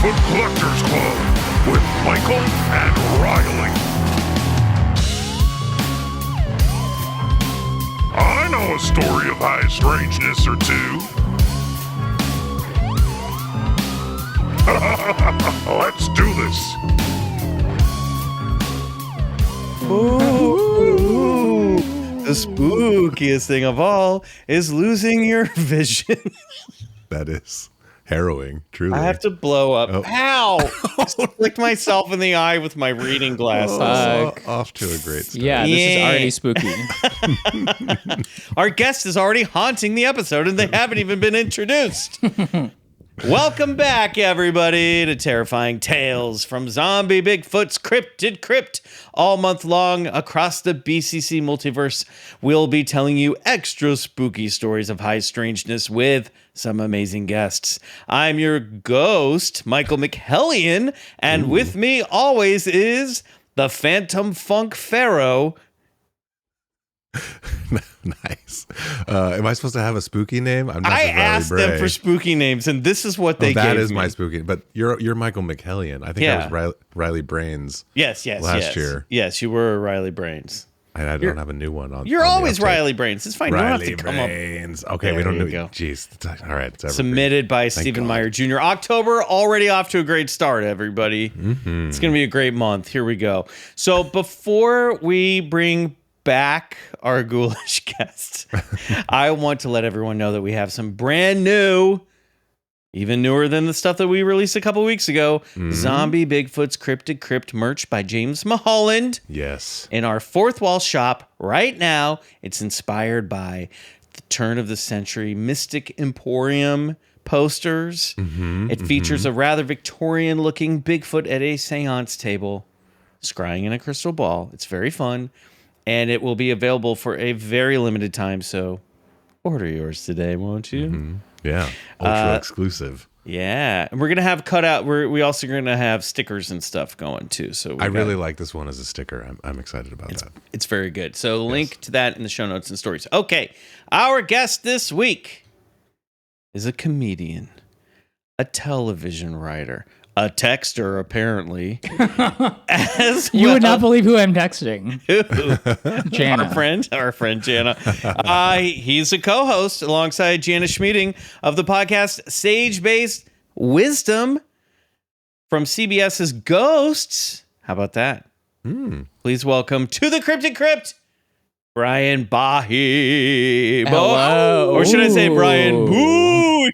Bigfoot Collectors Club with Michael and Riley. I know a story of high strangeness or two. Let's do this. Ooh, the spookiest thing of all is losing your vision. That is harrowing, truly. I have to blow up. Oh. Ow! I flicked myself in the eye with my reading glasses. Off to a great start. Yeah, this is already spooky. Our guest is already haunting the episode, and they haven't even been introduced. Welcome back, everybody, to Terrifying Tales from Zombie Bigfoot's Cryptid Crypt. All month long across the BCC multiverse, we'll be telling you extra spooky stories of high strangeness with some amazing guests. I'm your ghost, Michael McMillian, and with me always is the Phantom Funk Pharaoh. Nice. Am I supposed to have a spooky name? I'm not I just Riley asked Bray. them for spooky names, and this is what they gave me. That is my spooky. But you're Michael McMillian. I think I was Riley Brains. Yes. Last year. Yes, you were Riley Brains. I don't have a new one on. You're on always Riley Brains. It's fine. Riley you don't have to come Brains. Okay, There we don't you know. go. Jeez. All right. It's Submitted by Stephen God. Meyer Jr. October already off to a great start, everybody. Mm-hmm. It's going to be a great month. Here we go. So before we bring back our ghoulish guest, I want to let everyone know that we have some brand new, even newer than the stuff that we released a couple weeks ago, Zombie Bigfoot's Cryptid Crypt merch by James Mulholland. Yes. In our fourth wall shop right now. It's inspired by the turn of the century Mystic Emporium posters. It features a rather Victorian looking Bigfoot at a seance table, scrying in a crystal ball. It's very fun. And it will be available for a very limited time. So order yours today, won't you? Yeah. Ultra exclusive. Yeah. And we're going to have cutout. We also going to have stickers and stuff going too. So I really like this one as a sticker. I'm excited about that. It's very good. So link to that in the show notes and stories. Okay. Our guest this week is a comedian, a television writer, a texter, apparently. You would not believe who I'm texting. Jana. Our friend Jana. He's a co-host alongside Jana Schmieding of the podcast Sage-Based Wisdom from CBS's Ghosts. How about that? Please welcome to the Cryptid Crypt, Brian Bahe. Hello. Or should I say Brian Bahe?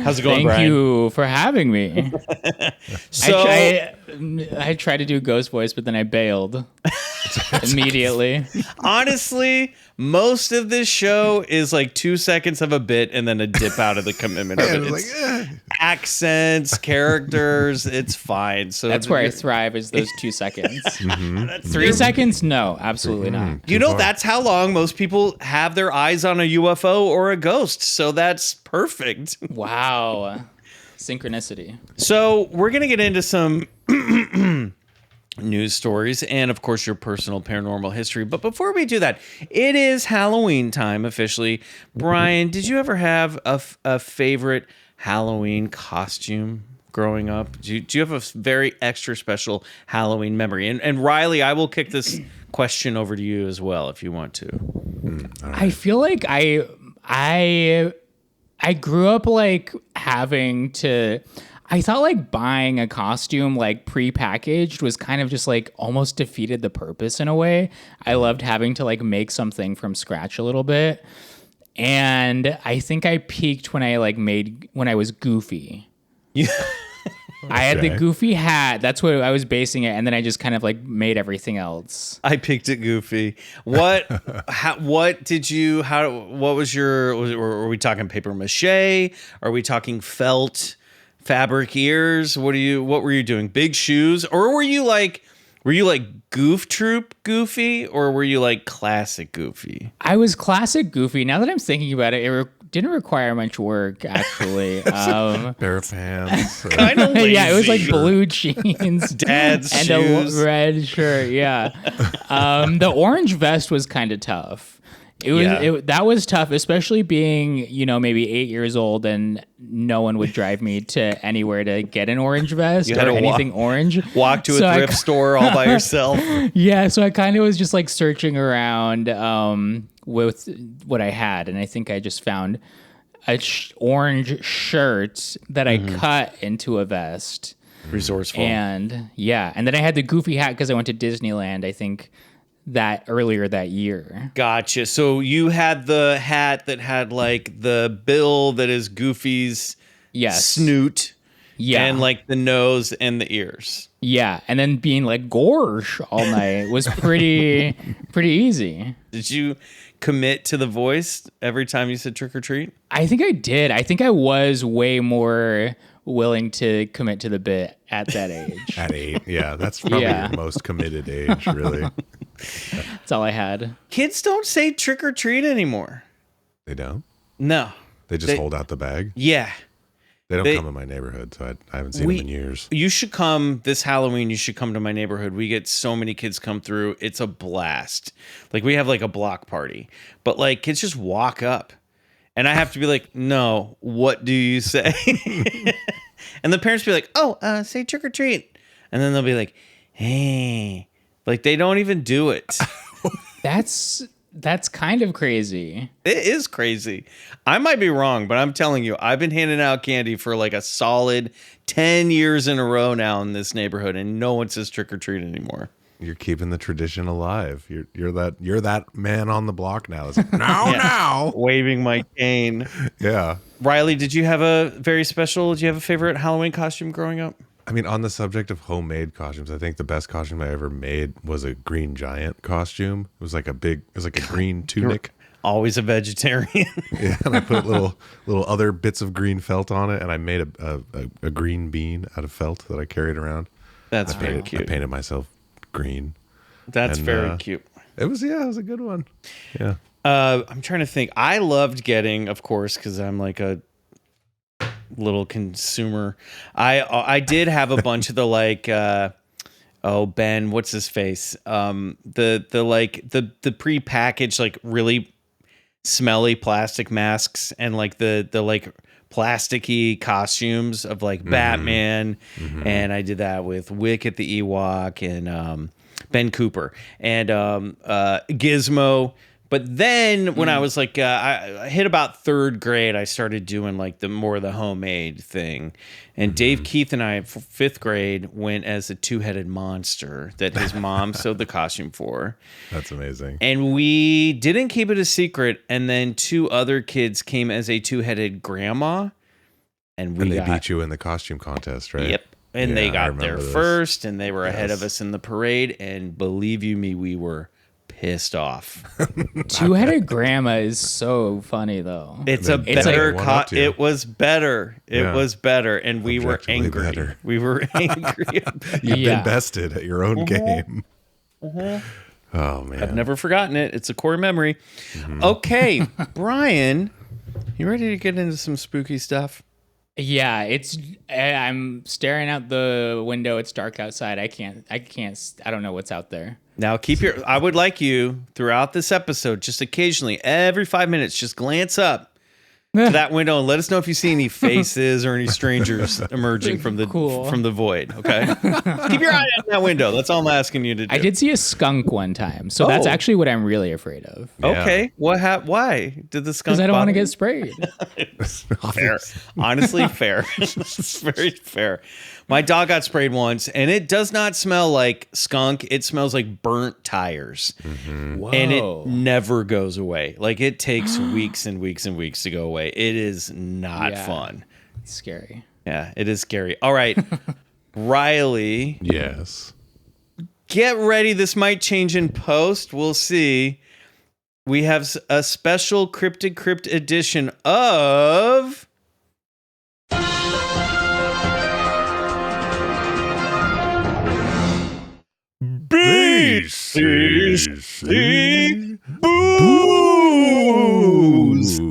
How's it going, Brian? Thank you for having me. So I tried to do ghost voice, but then I bailed immediately. honestly, most of this show is like 2 seconds of a bit and then a dip out of the commitment of it. It's accents, characters, it's fine. So That's where I thrive, is those 2 seconds. 3 seconds? No, absolutely not. You know, that's how long most people have their eyes on a UFO or a ghost. So that's perfect. Wow. Synchronicity. So we're going to get into some news stories and, of course, your personal paranormal history. But before we do that, it is Halloween time officially. Brian, did you ever have a favorite Halloween costume growing up? Do you have a very extra special Halloween memory? And Riley, I will kick this question over to you as well if you want to. I feel like I grew up like having to, I thought like buying a costume like pre-packaged was kind of just like almost defeated the purpose in a way. I loved having to like make something from scratch a little bit. And I think I peaked when I was Goofy. Yeah. I had the Goofy hat. That's what I was basing it. And then I just kind of like made everything else. I picked it Goofy. What was were we talking paper mache? Are we talking felt fabric ears? What were you doing? Big shoes? Or were you like Goof Troop Goofy? Or were you like classic Goofy? I was classic Goofy. Now that I'm thinking about it, didn't require much work, actually. Bare pants. Kind of lazy. Yeah, it was like blue jeans. Dad's and shoes. a red shirt, yeah. The orange vest was kind of tough. That was tough, especially being, maybe 8 years old and no one would drive me to anywhere to get an orange vest or anything orange. Walk to a thrift store all by yourself. Yeah, so I kind of was just like searching around with what I had, and I think I just found a orange shirt that I cut into a vest. Resourceful. And then I had the goofy hat because I went to Disneyland, I think, that earlier that year. Gotcha. So you had the hat that had like the bill that is Goofy's snoot. Yeah. And like the nose and the ears. Yeah. And then being like gorge all night was pretty easy. Did you commit to the voice every time you said trick or treat? I think I did. I think I was way more willing to commit to the bit at that age. At 8, yeah. That's probably your most committed age, really. That's all I had. Kids don't say trick or treat anymore. They don't? No. They just hold out the bag? Yeah. They don't come in my neighborhood, so I haven't seen them in years. You should come this Halloween. You should come to my neighborhood. We get so many kids come through. It's a blast. Like we have like a block party, but like kids just walk up and I have to be like, no, what do you say? And the parents be like, oh, say trick or treat. And then they'll be like, hey. Like they don't even do it. That's kind of crazy. It is crazy. I might be wrong, but I'm telling you, I've been handing out candy for like a solid 10 years in a row now in this neighborhood, and no one says trick or treat anymore. You're keeping the tradition alive. You're that man on the block now. It's like, now, waving my cane. Yeah. Riley, did you have a favorite Halloween costume growing up? I mean, on the subject of homemade costumes, I think the best costume I ever made was a green giant costume. It was like a green tunic. You're always a vegetarian. Yeah, and I put little other bits of green felt on it, and I made a green bean out of felt that I carried around. That's very cute. I painted myself green. That's very cute. It was a good one. Yeah. I'm trying to think. I loved getting, of course, because I'm like a little consumer. I did have a bunch of the like Ben, what's his face? The prepackaged like really smelly plastic masks and like the like plasticky costumes of like Batman. And I did that with Wicket the Ewok and Ben Cooper and Gizmo. But then when I was like, I hit about 3rd grade, I started doing like the homemade thing. And Dave Keith and I, 5th grade, went as a 2-headed monster that his mom sewed the costume for. That's amazing. And we didn't keep it a secret. And then 2 other kids came as a 2-headed grandma. And they beat you in the costume contest, right? Yep. And they got there first, and they were ahead of us in the parade. And believe you me, we were pissed off. 2-headed grandma is so funny though. It was better. It was better, and we were angry. Better. We were angry. You've been bested at your own game. Oh man, I've never forgotten it. It's a core memory. Okay, Brian, you ready to get into some spooky stuff? Yeah, I'm staring out the window. It's dark outside. I don't know what's out there. Now I would like you throughout this episode, just occasionally, every 5 minutes, just glance up to that window and let us know if you see any faces or any strangers emerging from the void. Okay, keep your eye on that window. That's all I'm asking you to do. I did see a skunk one time, so that's actually what I'm really afraid of. Okay, why did the skunk? Because I don't want to get sprayed. Fair, honestly, fair. It's very fair. My dog got sprayed once, and it does not smell like skunk. It smells like burnt tires. Whoa. And it never goes away. Like, it takes weeks and weeks and weeks to go away. It is not fun. It's scary. Yeah, it is scary. All right, Riley. Yes. Get ready. This might change in post. We'll see. We have a special Cryptid Crypt edition of... BCC Booze.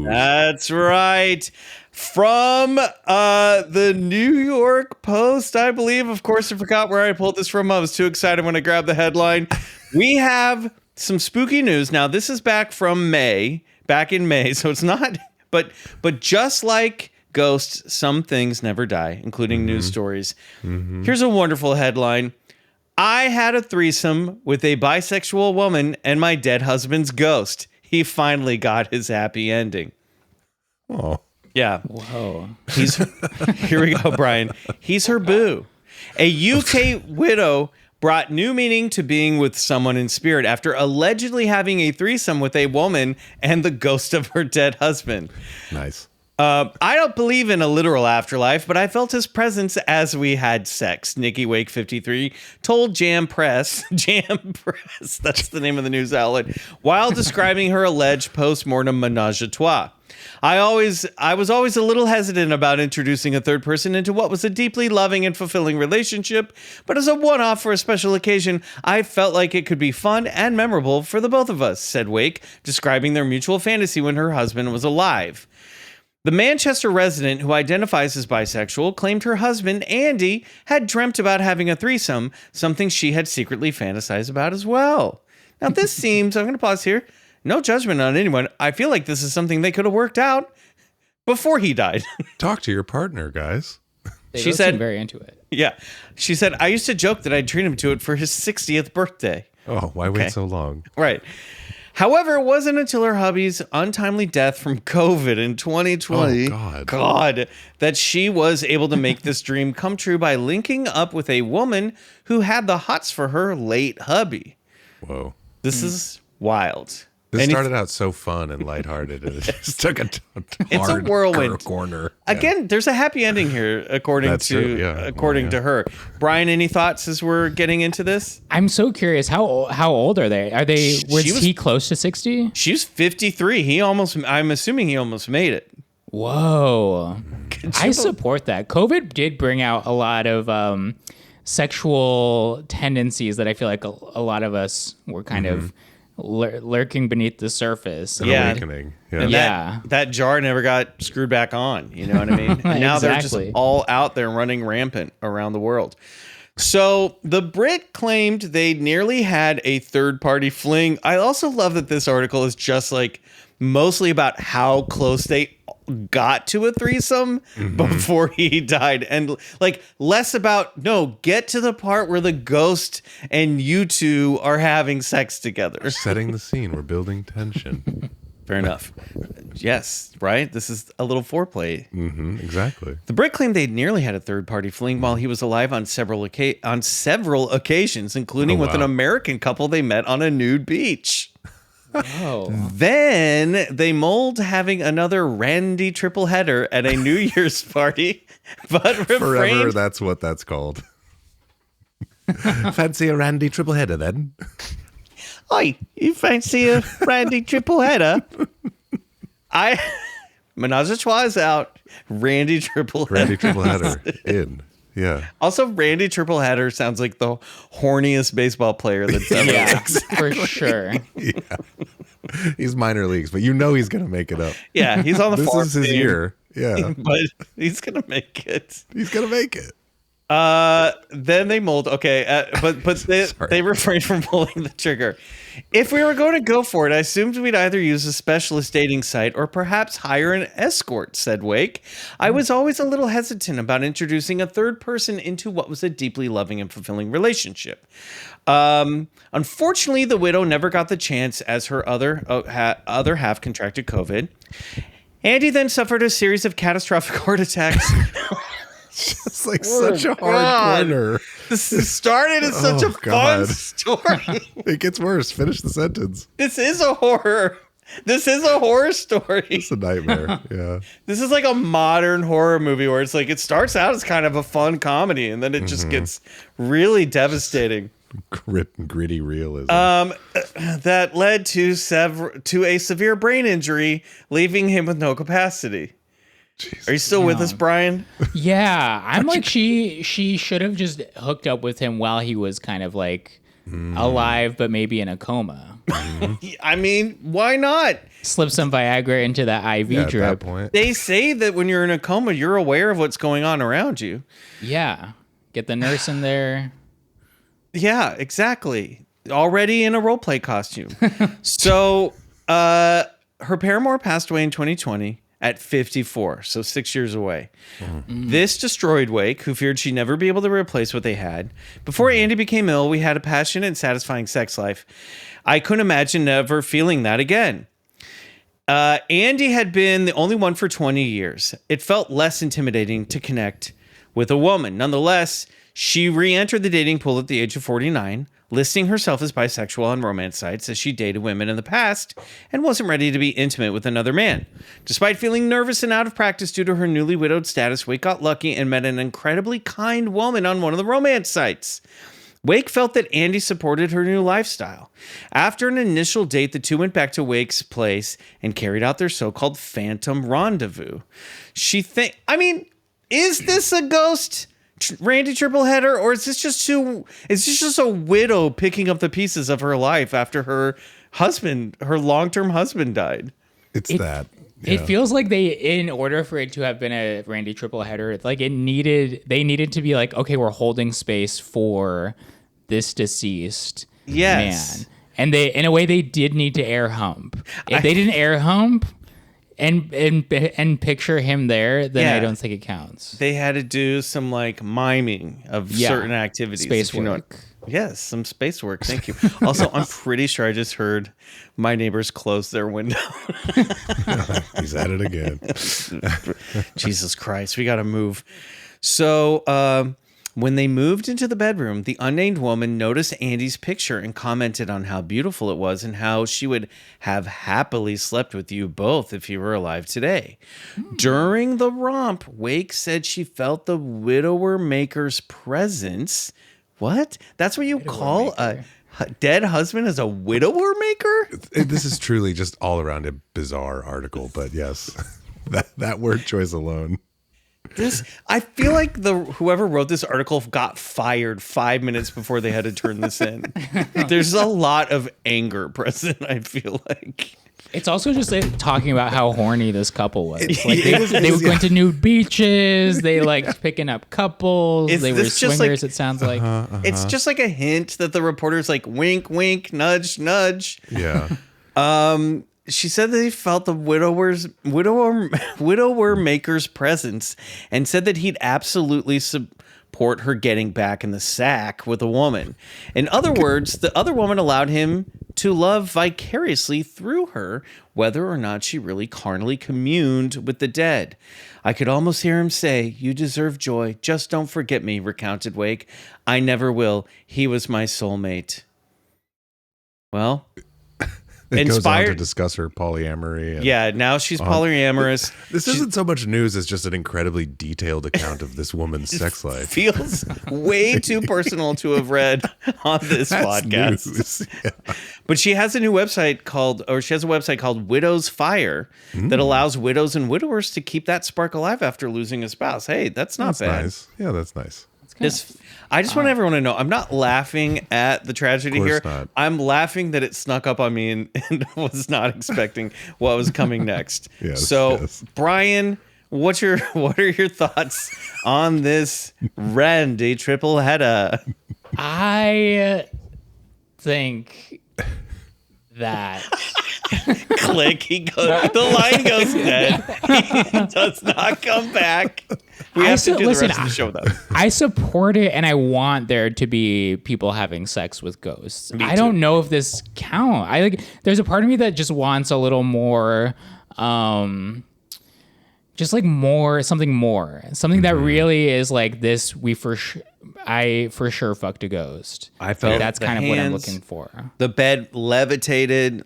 That's right. From the New York Post, I believe. Of course, I forgot where I pulled this from. I was too excited when I grabbed the headline. We have some spooky news. Now, this is back in May, so it's not, but just like ghosts, some things never die, including news stories. Here's a wonderful headline. I had a threesome with a bisexual woman and my dead husband's ghost. He finally got his happy ending. Oh. Yeah. Whoa. Here we go, Brian. He's her boo. A UK widow brought new meaning to being with someone in spirit after allegedly having a threesome with a woman and the ghost of her dead husband. Nice. I don't believe in a literal afterlife, but I felt his presence as we had sex. Nikki Wake, 53, told Jam Press, that's the name of the news outlet, while describing her alleged post-mortem menage a trois. I was always a little hesitant about introducing a third person into what was a deeply loving and fulfilling relationship, but as a one-off for a special occasion, I felt like it could be fun and memorable for the both of us, said Wake, describing their mutual fantasy when her husband was alive. The Manchester resident, who identifies as bisexual, claimed her husband, Andy, had dreamt about having a threesome, something she had secretly fantasized about as well. Now, this seems, I'm going to pause here, no judgment on anyone. I feel like this is something they could have worked out before he died. Talk to your partner, guys. She said very into it. Yeah. She said, I used to joke that I'd treat him to it for his 60th birthday. Oh, why wait so long? Right. However, it wasn't until her hubby's untimely death from COVID in 2020, that she was able to make this dream come true by linking up with a woman who had the hots for her late hubby. Whoa. This is wild. This started out so fun and lighthearted, and it just took a it's a whirlwind corner. Again, there's a happy ending here, according to her. Brian, any thoughts as we're getting into this? I'm so curious. How old are they? Was he close to 60? She was 53. I'm assuming he almost made it. Whoa. I support that. COVID did bring out a lot of sexual tendencies that I feel like a lot of us were kind of lurking beneath the surface. Awakening. Yeah. And that jar never got screwed back on. You know what I mean? And now they're just all out there running rampant around the world. So the Brit claimed they nearly had a third-party fling. I also love that this article is just like mostly about how close they got to a threesome before he died, and like less about get to the part where the ghost and you two are having sex together. We're setting the scene. We're building tension. Fair enough. Yes, right? This is a little foreplay. Exactly. The Brit claimed they'd nearly had a third-party fling while he was alive on several occasions, including with an American couple they met on a nude beach. Oh. Then they mulled having another Randy triple header at a New Year's party, but refrained. Forever, that's what that's called. Fancy a Randy triple header then? Oi, you fancy a Randy triple header? Menage a trois is out. Randy triple header in. Yeah. Also, Randy triple header sounds like the horniest baseball player that's ever. Yeah, for sure. Yeah. He's minor leagues, but he's going to make it up. Yeah, he's on the farm. This is his year. Yeah. But he's going to make it. He's going to make it. Then they mold. Okay, but they refrained from pulling the trigger. If we were going to go for it, I assumed we'd either use a specialist dating site or perhaps hire an escort, said Wake. I was always a little hesitant about introducing a third person into what was a deeply loving and fulfilling relationship. Unfortunately, the widow never got the chance as her other half contracted COVID. Andy then suffered a series of catastrophic heart attacks. It's like such a hard corner. This started as such a fun story. It gets worse. Finish the sentence. This is a horror. This is a horror story. It's a nightmare. Yeah. This is like a modern horror movie where it's like it starts out as kind of a fun comedy and then it just gets really devastating. Gritty realism. That led to a severe brain injury, leaving him with no capacity. Jesus. Are you still with us, Brian? Yeah, I'm like she should have just hooked up with him while he was kind of like alive, but maybe in a coma. I mean, why not? Slip some Viagra into that IV drip. At that point. They say that when you're in a coma, you're aware of what's going on around you. Yeah, get the nurse in there. Yeah, exactly. already in a role play costume. So her paramour passed away in 2020 at 54, so 6 years away. This destroyed Wake, who feared she'd never be able to replace what they had. Before Andy became ill, we had a passionate and satisfying sex life. I couldn't imagine never feeling that again. Andy had been the only one for 20 years. It felt less intimidating to connect with a woman. Nonetheless, she re-entered the dating pool at the age of 49, listing herself as bisexual on romance sites as she dated women in the past and wasn't ready to be intimate with another man. Despite feeling nervous and out of practice due to her newly widowed status, Wake got lucky and met an incredibly kind woman on one of the romance sites. Wake felt that Andy supported her new lifestyle. After an initial date, the two went back to Wake's place and carried out their so-called phantom rendezvous. Is this a ghost Randy Tripleheader, or is this just a widow picking up the pieces of her life after her long-term husband died? It feels like in order for it to have been a Randy Tripleheader, like they needed to be like, okay, we're holding space for this deceased man. And in a way, they did need to air hump. If they didn't air hump and picture him there, then I don't think it counts. They had to do some like miming of certain activities. Space work. Yes, some space work. Thank you. Also, I'm pretty sure I just heard my neighbors close their window. He's at it again. Jesus Christ, we got to move. So, when they moved into the bedroom, the unnamed woman noticed Andy's picture and commented on how beautiful it was and how she would have happily slept with you both if you were alive today. During the romp, Wake said she felt the widower maker's presence. What? That's what you call a dead husband as a widower maker? This is truly just all around a bizarre article, but yes, that word choice alone. I feel like whoever wrote this article got fired 5 minutes before they had to turn this in. There's a lot of anger present, I feel like. It's also just talking about how horny this couple was. Like they were going to nude beaches. They liked picking up couples. They were swingers. It sounds like it's just like a hint that the reporter's like wink, wink, nudge, nudge. Yeah. She said that he felt the widower maker's presence and said that he'd absolutely support her getting back in the sack with a woman. In other words, the other woman allowed him to love vicariously through her, whether or not she really carnally communed with the dead. I could almost hear him say, "You deserve joy. Just don't forget me," recounted Wake. "I never will. He was my soulmate." Well... It goes on to discuss her polyamory. Now she's polyamorous. This isn't so much news as just an incredibly detailed account of this woman's sex life. Feels way too personal to have read on this podcast. Yeah. But she has a website called Widow's Fire that allows widows and widowers to keep that spark alive after losing a spouse. Hey, that's not bad. Nice. Yeah, that's nice. I just want everyone to know I'm not laughing at the tragedy here. Not. I'm laughing that it snuck up on me and was not expecting what was coming next. Yes. Brian, what are your thoughts on this Randy Tripleheader? I think that click. The line goes dead. He does not come back. We have to do the rest of the show, though. I support it, and I want there to be people having sex with ghosts. I don't know if this counts. There's a part of me that just wants a little more, just like something that really is like this. I for sure fucked a ghost. I felt that's kind of what I'm looking for. The bed levitated.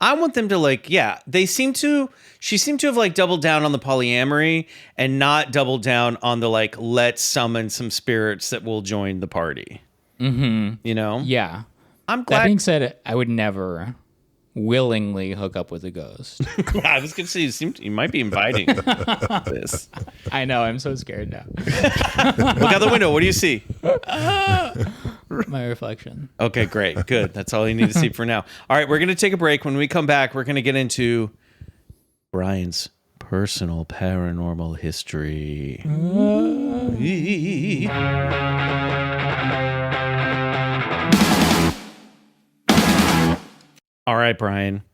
I want them to she seemed to have like doubled down on the polyamory and not doubled down on the like, let's summon some spirits that will join the party. Mm-hmm. You know? Yeah. I'm glad. That being said, I would never willingly hook up with a ghost. I was going to say, you might be inviting this. I know. I'm so scared now. Look out the window. What do you see? My reflection. Okay, great. Good. That's all you need to see for now. All right, we're going to take a break. When we come back, we're going to get into Brian's personal paranormal history. All right, Brian.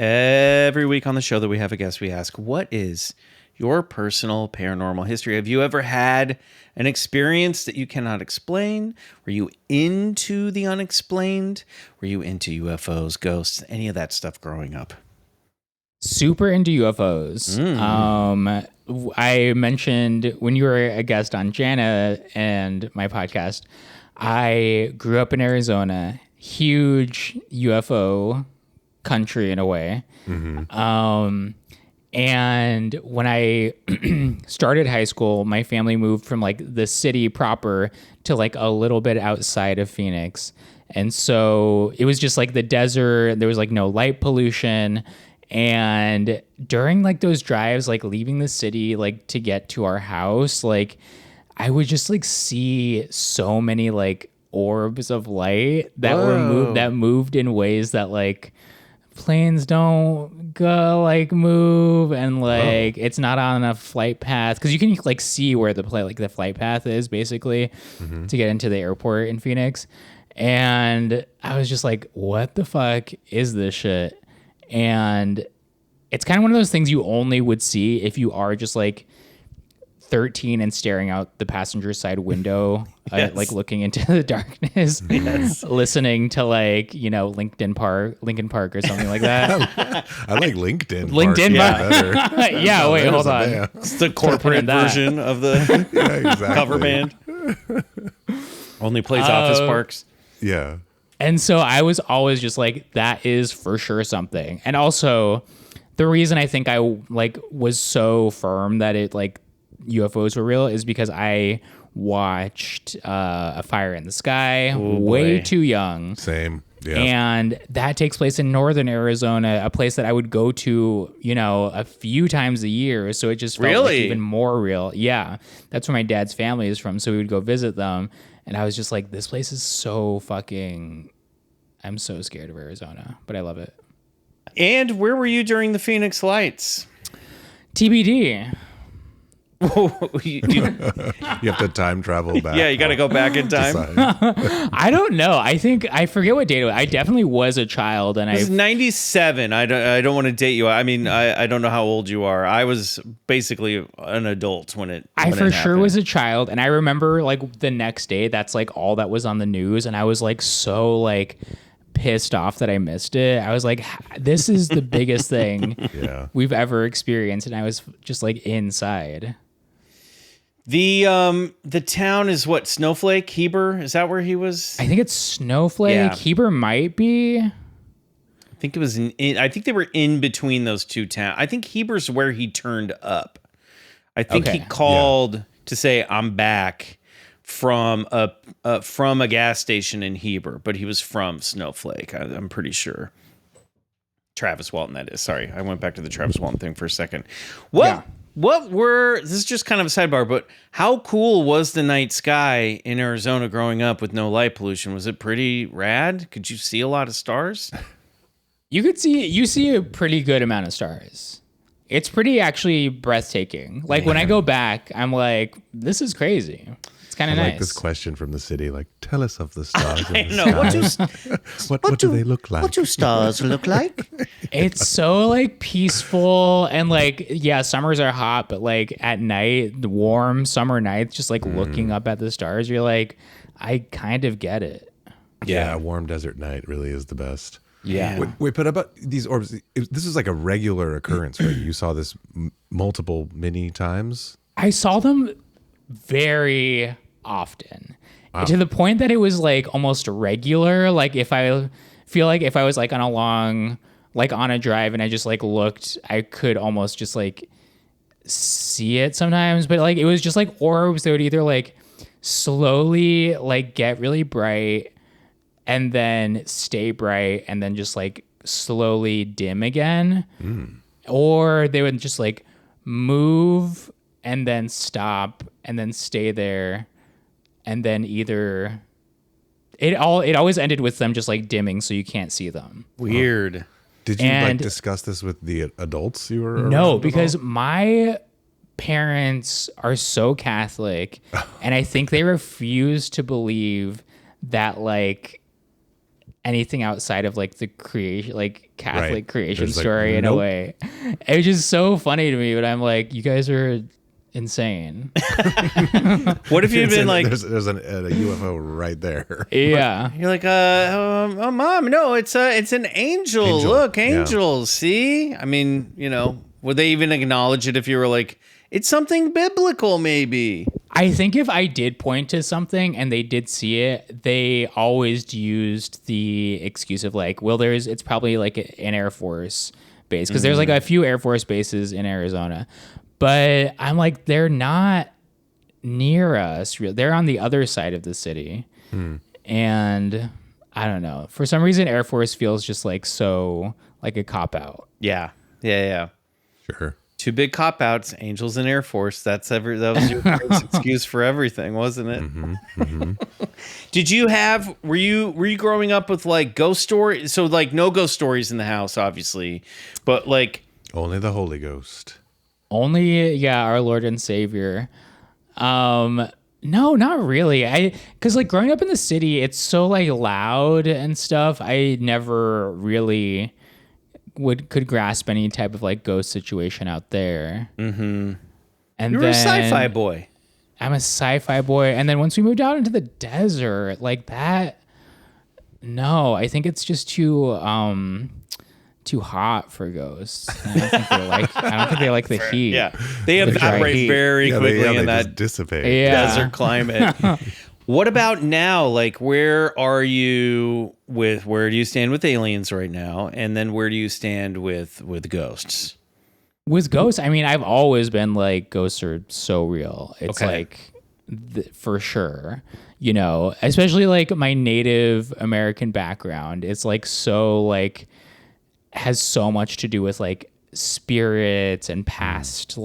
Every week on the show that we have a guest, we ask, what is your personal paranormal history? Have you ever had an experience that you cannot explain? Were you into the unexplained? Were you into UFOs, ghosts, any of that stuff growing up? Super into UFOs. I mentioned when you were a guest on Jana and my podcast, I grew up in Arizona, huge UFO country in a way. And when I started high school, my family moved from like the city proper to like a little bit outside of Phoenix. And so it was just like the desert. There was like no light pollution. And during like those drives, like leaving the city, like to get to our house, like I would just like see so many like orbs of light that moved in ways that like planes don't go like move, and like it's not on a flight path because you can like see where the flight path is basically to get into the airport in Phoenix. And I was just like, what the fuck is this shit? And it's kind of one of those things you only would see if you are just like 13 and staring out the passenger side window, like looking into the darkness, listening to like, you know, Linkin Park or something like that. I like LinkedIn. Park. Yeah, wait, hold on. It's the corporate version of the cover band. Only plays Office Parks. Yeah. And so I was always just like, that is for sure something. And also the reason I think I like was so firm that it like UFOs were real is because I watched A Fire in the Sky way too young. Same. Yeah. And that takes place in northern Arizona, a place that I would go to, you know, a few times a year. So it just felt like even more real. Yeah. That's where my dad's family is from. So we would go visit them. And I was just like, this place is so fucking... I'm so scared of Arizona, but I love it. And where were you during the Phoenix Lights? TBD. You have to time travel back. Yeah, you got to go back in time. I don't know. I forget what date it was. I definitely was a child, and I was 97. I don't want to date you. I mean, I don't know how old you are. I was basically an adult when it. I for sure was a child, and I remember like the next day. That's like all that was on the news, and I was like so like pissed off that I missed it. I was like, this is the biggest thing we've ever experienced, and I was just like inside. The town is what, Snowflake? Heber? Is that where he was? I think it's Snowflake. Yeah. Heber might be. I think it was I think they were in between those two towns. I think Heber's where he turned up. I think he called to say, I'm back from a gas station in Heber, but he was from Snowflake. I'm pretty sure. Travis Walton, that is. Sorry, I went back to the Travis Walton thing for a second. This is just kind of a sidebar, but how cool was the night sky in Arizona growing up with no light pollution? Was it pretty rad? Could you see a lot of stars? You see a pretty good amount of stars. It's pretty actually breathtaking. Like when I go back, I'm like, this is crazy. It's kind of nice. Like this question from the city, like, tell us of the stars. I know. What do they look like? What do stars look like? It's so like peaceful and like, yeah, summers are hot, but like at night, the warm summer nights, just like looking up at the stars, you're like, I kind of get it. Yeah, a warm desert night really is the best. Yeah. Wait, but about these orbs, this is like a regular occurrence, right? You saw this many times? I saw them very often. To the point that it was like almost regular. Like if I feel like if I was like on a drive and I just like looked, I could almost just like see it sometimes. But like it was just like orbs that would either like slowly like get really bright and then stay bright and then just like slowly dim again. Or they would just like move and then stop and then stay there. And then either it always ended with them just like dimming so you can't see them. Weird. Did you like discuss this with the adults you were around? No, because my parents are so Catholic and I think they refuse to believe that like anything outside of like the creation, like Catholic Right. creation There's, like, story in a nope. way. It was just so funny to me, but I'm like, you guys are insane. What if you'd been like, there's a UFO right there. Yeah. you're like, oh, mom, no, it's an angel. Angel, Look, yeah. angels. See, I mean, would they even acknowledge it if you were like, it's something biblical, maybe? I think if I did point to something and they did see it, they always used the excuse of like, well, it's probably like an Air Force base, because there's like a few Air Force bases in Arizona. But I'm like, they're not near us. They're on the other side of the city. And I don't know. For some reason, Air Force feels just like so like a cop out. Yeah. Sure. Two big cop outs, angels and Air Force. That was your first excuse for everything, wasn't it? Did you were you growing up with like ghost stories? So like no ghost stories in the house, obviously, but like Only the Holy Ghost. Only, yeah, our Lord and Savior. No, not really. Because like growing up in the city, it's so like loud and stuff. I never really could grasp any type of like ghost situation out there. Mm-hmm. And you were a sci-fi boy. I'm a sci-fi boy. And then once we moved out into the desert, like that, no, I think it's just too hot for ghosts. And I don't think they like the heat. Yeah, they The dry evaporate heat. very quickly they in that just dissipate. Yeah. desert climate. What about now? Like, where are you where do you stand with aliens right now? And then where do you stand with ghosts? With ghosts, I mean, I've always been like, ghosts are so real. It's Okay. like, for sure, especially like my Native American background. It's like so like has so much to do with like spirits and past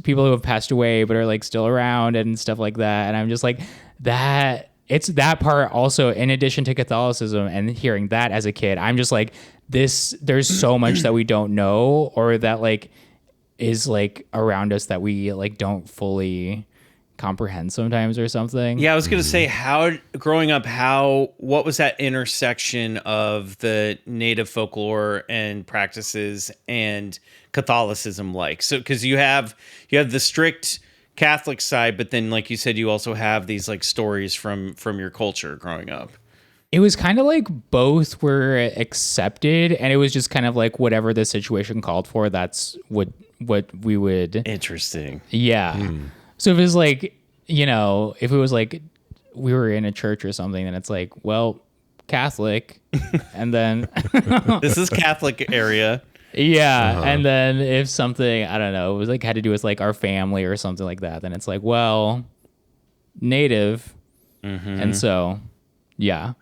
people who have passed away but are like still around and stuff like that. And I'm just like, that it's that part also, in addition to Catholicism and hearing that as a kid, I'm just like, there's so much that we don't know, or that like is like around us that we like don't fully comprehend sometimes or something. Yeah, I was gonna say, what was that intersection of the native folklore and practices and Catholicism like? So, because you have the strict Catholic side, but then, like you said, you also have these like stories from your culture growing up. It was kind of like both were accepted, and it was just kind of like whatever the situation called for, that's what we would. Interesting. Yeah. So if it was like, if it was like we were in a church or something, then it's like, well, Catholic, and then This is Catholic area. yeah, and then if something, I don't know, it was like had to do with like our family or something like that, then it's like, well, Native, and so yeah.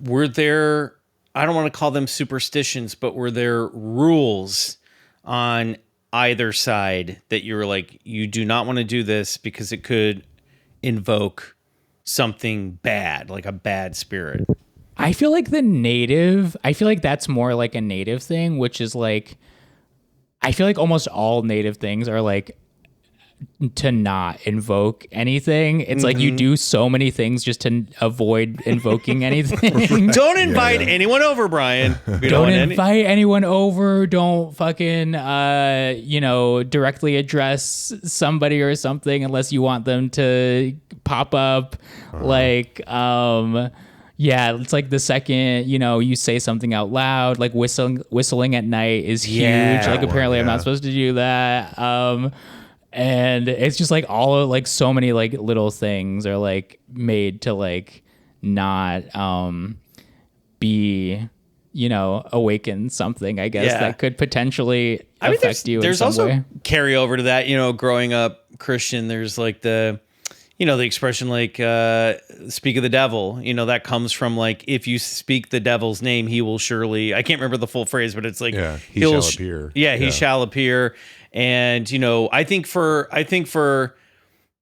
Were there, I don't want to call them superstitions, but were there rules on either side that you were like, you do not want to do this because it could invoke something bad, like a bad spirit? I feel like that's more like a Native thing, which is like, I feel like almost all Native things are like to not invoke anything. It's like you do so many things just to avoid invoking anything. Don't invite anyone over, Brian. We Don't want invite anyone over. Don't fucking, directly address somebody or something unless you want them to pop up. Yeah, it's like the second, you say something out loud, like whistling at night is huge. Yeah, like apparently I'm yeah. not supposed to do that. And it's just like all of like so many like little things are like made to like not be, awaken something, I guess, Yeah. that could potentially I mean, affect you in there's some also way. carryover to that, growing up Christian, there's like the expression like, speak of the devil, that comes from like, if you speak the devil's name, he will surely, I can't remember the full phrase, but it's like, he shall appear. He shall appear. And, I think for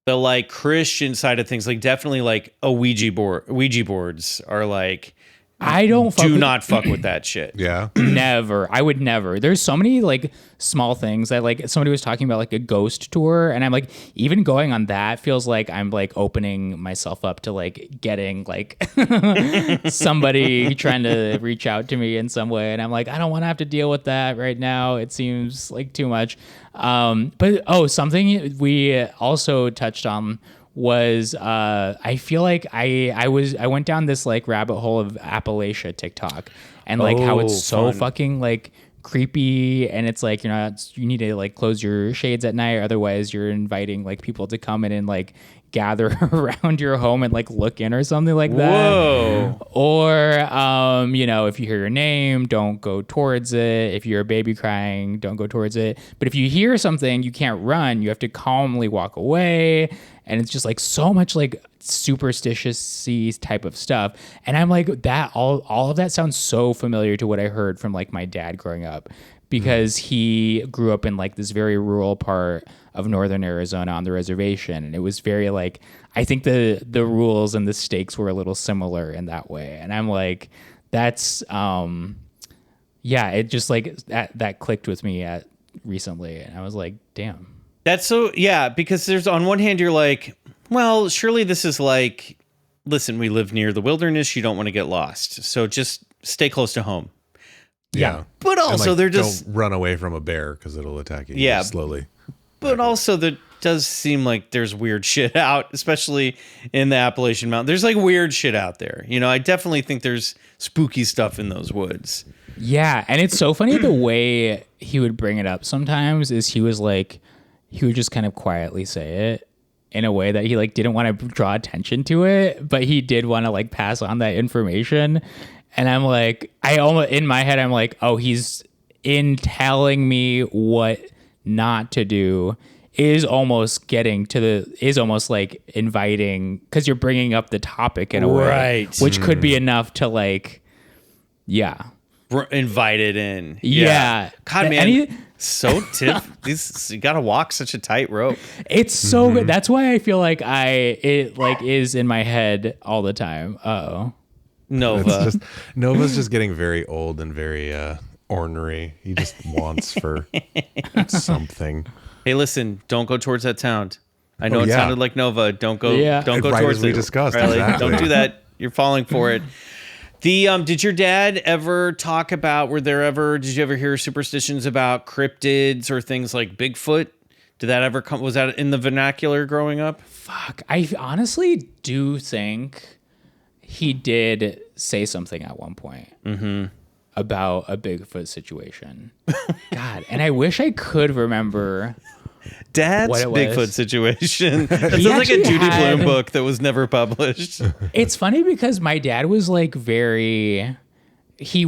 the like Christian side of things, like definitely like Ouija boards are like I don't fuck Do with- not fuck with that shit. Yeah. Never. I would never. There's so many like small things that like somebody was talking about like a ghost tour, and I'm like, even going on that feels like I'm like opening myself up to like getting like somebody trying to reach out to me in some way, and I'm like, I don't want to have to deal with that right now. It seems like too much. But something we also touched on was I feel like I went down this like rabbit hole of Appalachia TikTok and like how it's so fun. fucking like creepy, and it's like you need to like close your shades at night, otherwise you're inviting like people to come in and like gather around your home and like look in or something like that. Whoa. Or if you hear your name, don't go towards it. If you're a baby crying, don't go towards it. But if you hear something, you can't run. You have to calmly walk away. And it's just like so much like superstitious-y type of stuff. And I'm like, that all of that sounds so familiar to what I heard from like my dad growing up, because he grew up in like this very rural part of northern Arizona on the reservation. And it was very like, I think the rules and the stakes were a little similar in that way. And I'm like, that's it just like that clicked with me recently. And I was like, damn. That's so, yeah, because there's on one hand, you're like, well, surely this is like, listen, we live near the wilderness. You don't want to get lost. So just stay close to home. Yeah. But also And, they're just, don't run away from a bear because it'll attack you. Yeah. Slowly. but also there does seem like there's weird shit out, especially in the Appalachian Mountain. There's like weird shit out there. I definitely think there's spooky stuff in those woods. Yeah. And it's so funny the way he would bring it up sometimes is he would just kind of quietly say it in a way that he like didn't want to draw attention to it, but he did want to like pass on that information. And I'm like, in my head, I'm like, oh, he's in telling me what not to do is almost like inviting, because you're bringing up the topic in a way, Right. which could be enough to like, yeah. Invited in. Yeah. God, man. Any- So you gotta walk such a tight rope. It's so good. That's why I feel like it is in my head all the time. Uh-oh. Nova. Nova's just getting very old and very ornery. He just wants for something. Hey, listen, don't go towards that sound. I know Oh, it yeah. sounded like Nova. Don't go. Yeah. Don't go Right towards as we it. discussed, Riley. exactly. Don't do that. You're falling for it. Did your dad ever talk about? Did you ever hear superstitions about cryptids or things like Bigfoot? Did that ever come? Was that in the vernacular growing up? Fuck. I honestly do think he did say something at one point about a Bigfoot situation. God. And I wish I could remember. Dad's What it was. Bigfoot situation. It sounds like a actually Judy had- Blume book that was never published. It's funny because my dad was like he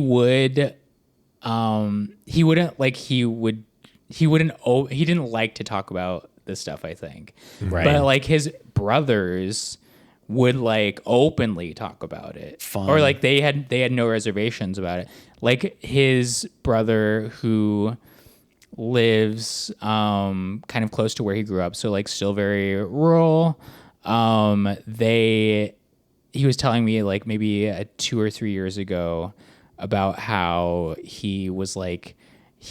didn't like to talk about this stuff, I think. Right. But like his brothers would like openly talk about it. Fun. Or like they had no reservations about it. Like his brother who lives kind of close to where he grew up, so like still very rural. He was telling me like maybe 2 or 3 years ago about how he was like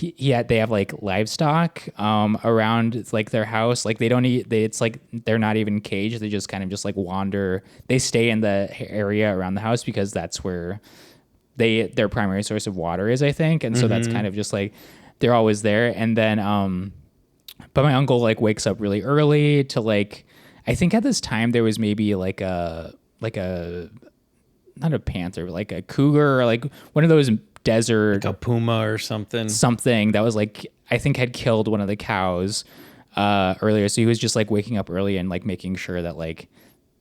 they have like livestock around like their house. Like they don't eat. It's like they're not even caged. They just kind of just like wander. They stay in the area around the house because that's where their primary source of water is, I think. And so that's kind of just like they're always there. And then but my uncle like wakes up really early to like, I think at this time there was maybe like a not a panther, but like a cougar or like one of those desert A puma or something. something that was like, I think had killed one of the cows earlier. So he was just like waking up early and like making sure that like,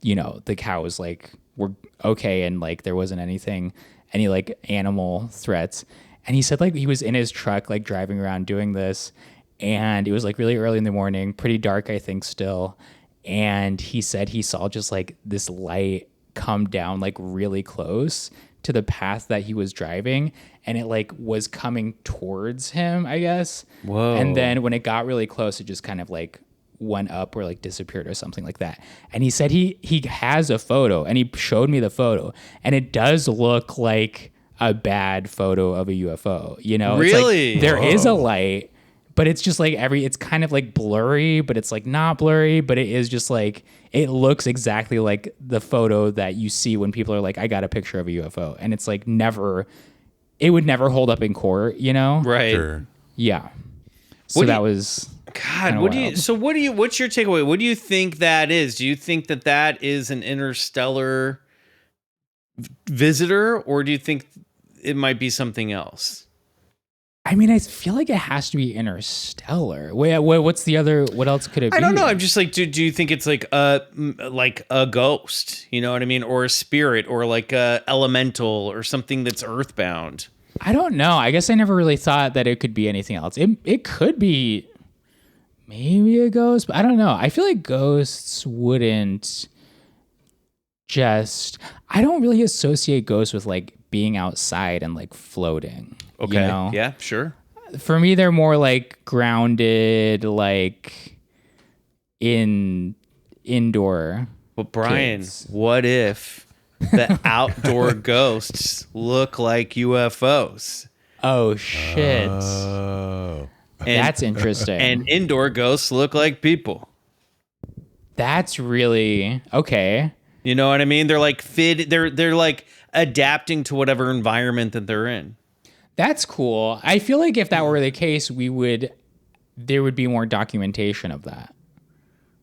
the cows like were okay and like there wasn't any like animal threats. And he said like he was in his truck like driving around doing this, and it was like really early in the morning, pretty dark I think still. And he said he saw just like this light come down like really close to the path that he was driving, and it like was coming towards him, I guess. Whoa. And then when it got really close, it just kind of like went up or like disappeared or something like that. And he said he has a photo, and he showed me the photo, and it does look like a bad photo of a UFO. You know, Really? It's like there is a light, but it's just like it's kind of like blurry, but it's like not blurry, but it is just like, it looks exactly like the photo that you see when people are like, I got a picture of a UFO. And it's like it would never hold up in court, you know? Right. Sure. Yeah. So that was God, what's your takeaway? What do you think that is? Do you think that is an interstellar visitor, or do you think it might be something else? I mean, I feel like it has to be interstellar. What's the other? What else could it be? I don't know. I'm just like, do you think it's like a ghost? You know what I mean, or a spirit, or like a elemental, or something that's earthbound? I don't know. I guess I never really thought that it could be anything else. It could be maybe a ghost, but I don't know. I feel like ghosts wouldn't just. I don't really associate ghosts with like being outside and like floating. Okay. You know? Yeah, sure. For me, they're more like grounded, like indoor. But Brian, kids. what if the outdoor ghosts look like UFOs? Oh shit. Oh. That's interesting. And indoor ghosts look like people. That's really okay. You know what I mean? They're like they're like adapting to whatever environment that they're in. That's cool. I feel like if that were the case, there would be more documentation of that.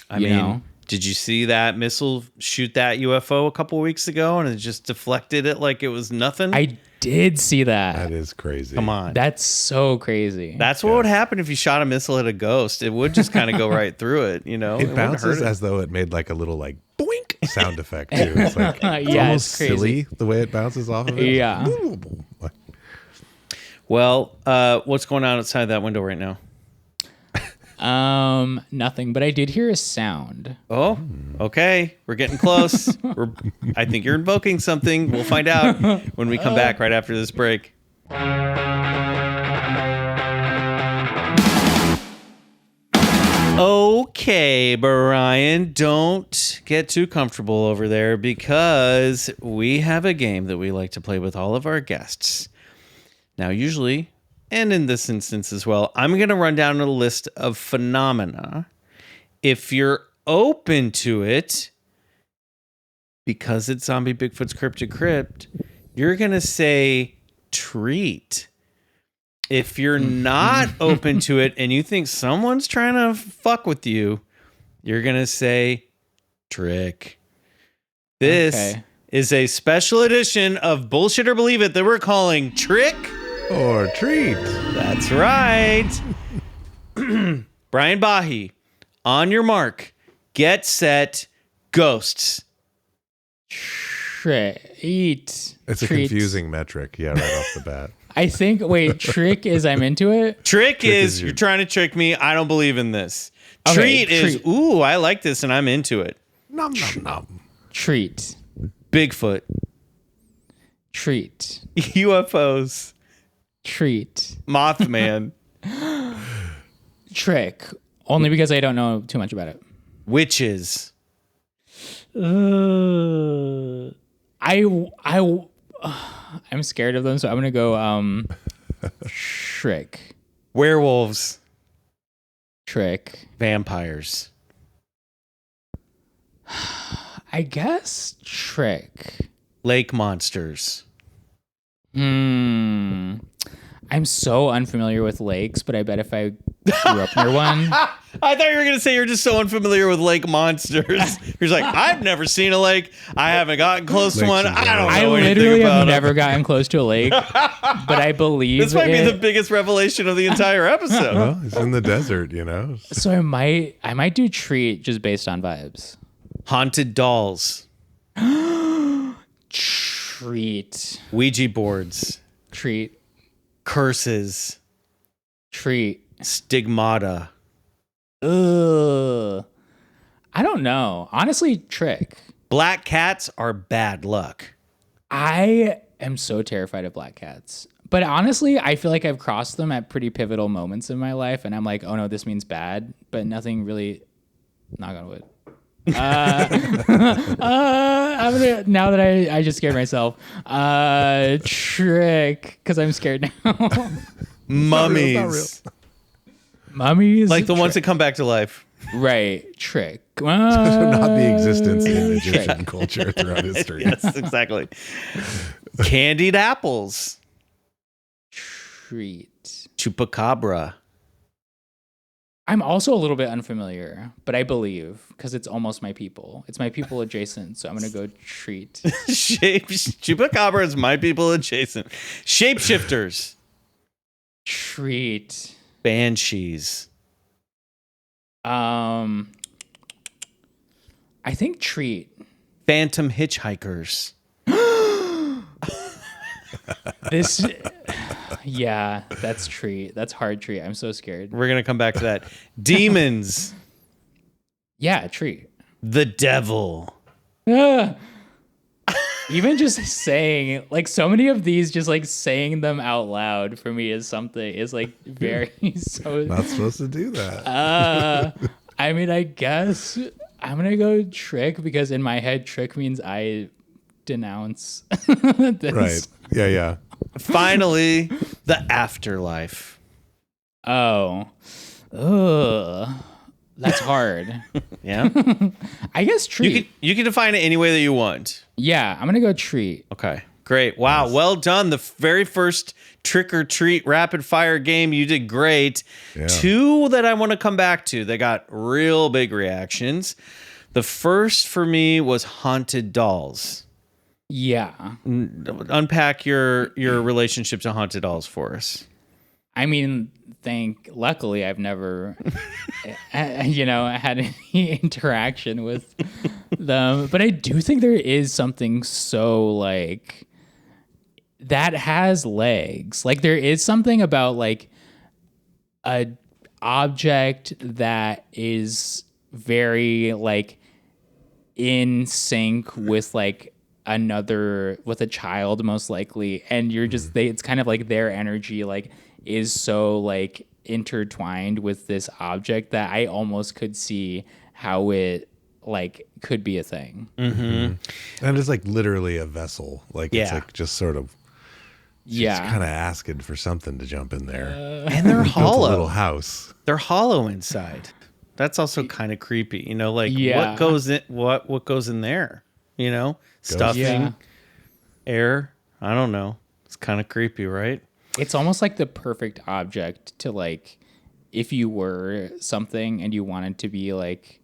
I mean, did you see that missile shoot that UFO a couple weeks ago and it just deflected it like it was nothing? I did see that. That is crazy. Come on. That's so crazy. That's what would happen if you shot a missile at a ghost. It would just kind of go right through it, you know? It wouldn't bounces hurt it. as though it made like a little like boink sound effect too. It's like Yeah, almost it's crazy. silly the way it bounces off of it. Yeah. Well, what's going on outside that window right now? Nothing, but I did hear a sound. Oh, okay. We're getting close. I think you're invoking something. We'll find out when we come back right after this break. Okay, Brian, don't get too comfortable over there because we have a game that we like to play with all of our guests. Now, usually, and in this instance as well, I'm going to run down a list of phenomena. If you're open to it, because it's Zombie Bigfoot's Crypt, you're going to say treat. If you're not open to it and you think someone's trying to fuck with you, you're going to say trick. This is a special edition of Bullshit or Believe It that we're calling Trick Or treat. That's right. Brian Bahe, on your mark, get set, ghosts. Treat. It's a confusing metric. Yeah, right off the bat. I think, trick is I'm into it. Trick is you're trying to trick me. I don't believe in this. Okay, Treat is, ooh, I like this and I'm into it. Nom nom nom. Treat. Bigfoot. Treat. UFOs. Treat. Mothman. Trick. Only because I don't know too much about it. Witches. I'm scared of them, so I'm gonna go trick. Werewolves. Trick. Vampires. I guess trick. Lake monsters. I'm so unfamiliar with lakes, but I bet if I grew up near one. I thought you were going to say you're just so unfamiliar with lake monsters. You're like, I've never seen a lake. I haven't gotten close to one. I don't know I anything literally about have them. never gotten close to a lake, but I believe This might be the biggest revelation of the entire episode. Well, it's in the desert, you know. So I might do treat just based on vibes. Haunted dolls. Treat. Ouija boards. Treat. Curses. Treat. Stigmata. Ugh. I don't know. Honestly, trick. Black cats are bad luck. I am so terrified of black cats. But honestly, I feel like I've crossed them at pretty pivotal moments in my life. And I'm like, oh no, this means bad. But nothing really Knock on wood. I'm gonna, now that I just scared myself. Trick, because I'm scared now. Mummies. Mummies? Like the ones that come back to life. Right. Trick. Not the existence in Egyptian culture throughout history. Yes, exactly. Candied apples. Treat. Chupacabra. I'm also a little bit unfamiliar, but I believe because it's almost my people. It's my people adjacent, so I'm gonna go treat. Chupacabra is my people adjacent. Shapeshifters. Treat. Banshees. I think treat. Phantom hitchhikers. This, yeah, that's treat. That's hard treat. I'm so scared. We're gonna come back to that. Demons. Yeah, treat. The devil. Even just saying, like, so many of these, just like saying them out loud for me is something, is like very so. Not supposed to do that. I mean, I guess I'm gonna go trick because in my head, trick means I denounce this. Right. Yeah. Finally, the afterlife. Oh. Ugh. That's hard. Yeah. I guess treat. You can define it any way that you want. Yeah, I'm gonna go treat. Okay. Great. Wow. Well done. The very first trick or treat rapid fire game. You did great. Yeah. Two that I want to come back to. They got real big reactions. The first for me was haunted dolls. Yeah. Unpack your relationship to haunted dolls for us. I mean, luckily I've never, had any interaction with them. But I do think there is something so like that has legs. Like there is something about like a object that is very like in sync with like with a child most likely, and you're just it's kind of like their energy like is so like intertwined with this object that I almost could see how it like could be a thing. And it's like literally a vessel. Like it's like just sort of kind of asking for something to jump in there. And they're hollow. A little house. They're hollow inside. That's also kind of creepy. Like Yeah. what goes in there? Stuffing, air. I don't know. It's kind of creepy, right? It's almost like the perfect object to like, if you were something and you wanted to be like,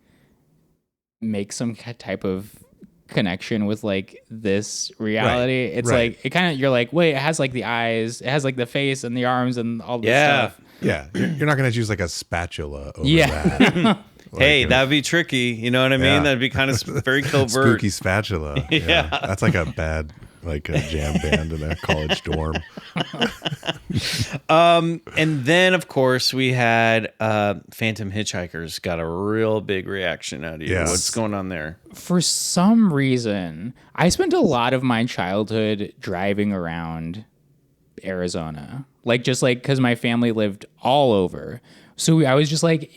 make some type of connection with like this reality. Right. It's like, it kind of, you're like, wait, it has like the eyes, it has like the face and the arms and all this stuff. Yeah. You're not going to choose like a spatula over that. Hey, that'd be tricky. You know what I mean? Yeah. That'd be kind of very covert. Spooky spatula. Yeah. That's like a bad, like a jam band in a college dorm. And then, of course, we had Phantom Hitchhikers got a real big reaction out of you. Yes. What's going on there? For some reason, I spent a lot of my childhood driving around Arizona. Like, just like, because my family lived all over. So I was just like,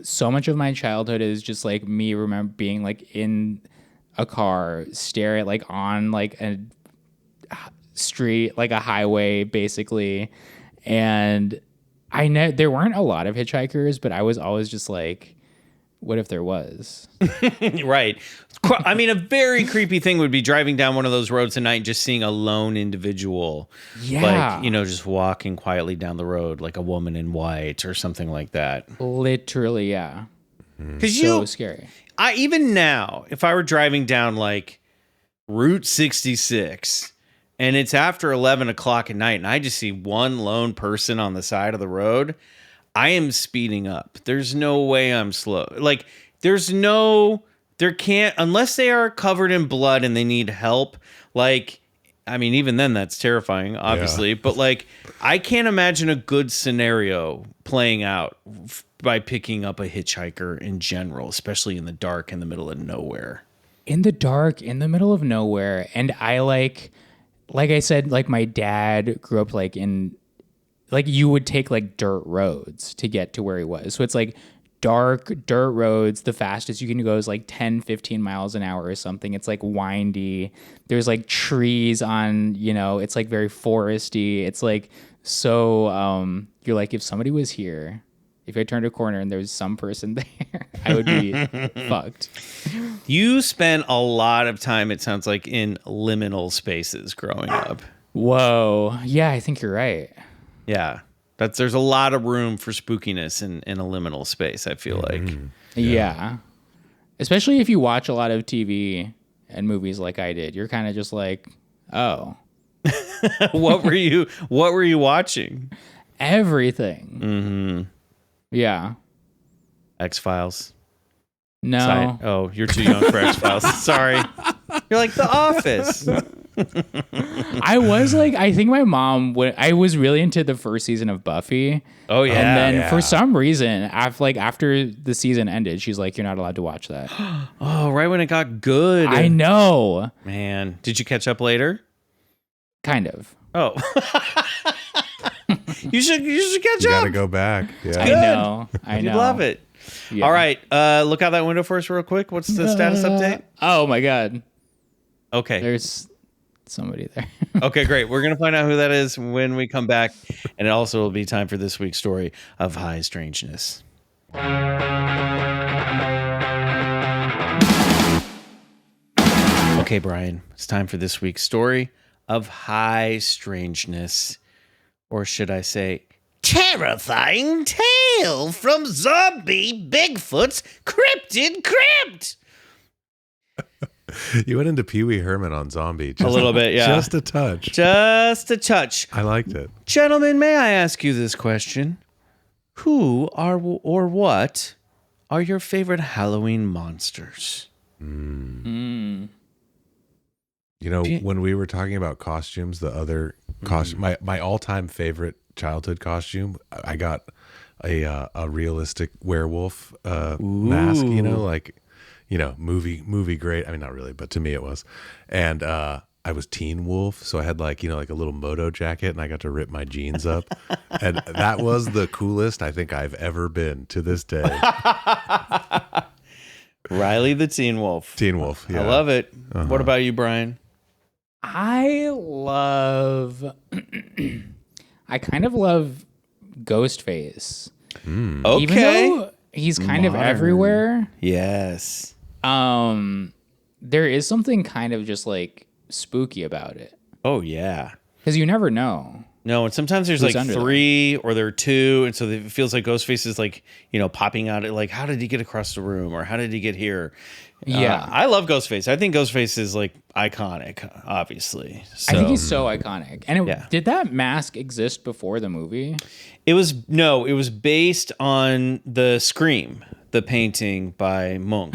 so much of my childhood is just like me remember being like in a car, stare at like on like a street, like a highway basically. And I know there weren't a lot of hitchhikers, but I was always just like, what if there was? Right. I mean, a very creepy thing would be driving down one of those roads at night and just seeing a lone individual. Yeah. Like, just walking quietly down the road, like a woman in white or something like that. Literally, yeah. Because So scary. Even now, if I were driving down like Route 66 and it's after 11 o'clock at night and I just see one lone person on the side of the road, I am speeding up. There's no way I'm slow. Like, there can't, unless they are covered in blood and they need help. Like, I mean, even then that's terrifying, obviously. Yeah. But like, I can't imagine a good scenario playing out by picking up a hitchhiker in general, especially in the dark, in the middle of nowhere. In the dark, in the middle of nowhere. And I like I said, like my dad grew up like in, like you would take like dirt roads to get to where he was. So it's like dark dirt roads. The fastest you can go is like 10, 15 miles an hour or something. It's like windy. There's like trees on, it's like very foresty. It's like, so you're like, if somebody was here, if I turned a corner and there was some person there, I would be fucked. You spent a lot of time, it sounds like, in liminal spaces growing up. Whoa. Yeah, I think you're right. Yeah. There's a lot of room for spookiness in a liminal space, I feel like. Yeah. Especially if you watch a lot of TV and movies like I did. You're kind of just like, oh. What were you watching? Everything. Mm-hmm. Yeah. X-Files. No. Oh, you're too young for X-Files. Sorry. You're like The Office. I think my mom I was really into the first season of Buffy. Oh yeah. And then for some reason, after the season ended, she's like, you're not allowed to watch that. Oh, right when it got good. I know. Man, did you catch up later? Kind of. Oh. You should catch You up. gotta go back. Yeah. I know. You'd love it. Yeah. All right. Look out that window for us real quick. What's the status update? Oh my God. Okay. There's somebody there. Okay, great. We're going to find out who that is when we come back. And it also will be time for this week's story of high strangeness. Okay, Brian, it's time for this week's story of high strangeness. Or should I say, terrifying tale from zombie Bigfoot's Cryptid Crypt. You went into Pee Wee Herman on zombie. A little bit, yeah. Just a touch. Just a touch. I liked it. Gentlemen, may I ask you this question? Who are or what are your favorite Halloween monsters? You know, when we were talking about costumes, the other costume, my all-time favorite childhood costume, I got a realistic werewolf mask. You know, like, movie great. I mean, not really, but to me it was. And I was Teen Wolf, so I had like a little moto jacket, and I got to rip my jeans up, and that was the coolest I think I've ever been to this day. Riley the Teen Wolf. Teen Wolf. Yeah. I love it. What about you, Brian? I kind of love Ghostface. Okay. Even though he's kind of everywhere. Yes. There is something kind of just like spooky about it. Oh, yeah. Because you never know. No, and sometimes there's Who's like under three or there are two, and so it feels like Ghostface is like, popping out. Like, how did he get across the room, or how did he get here? Yeah. I love Ghostface. I think Ghostface is like iconic, obviously. So, I think he's so iconic. And Yeah. did that mask exist before the movie? it was based on the Scream, the painting by Munch.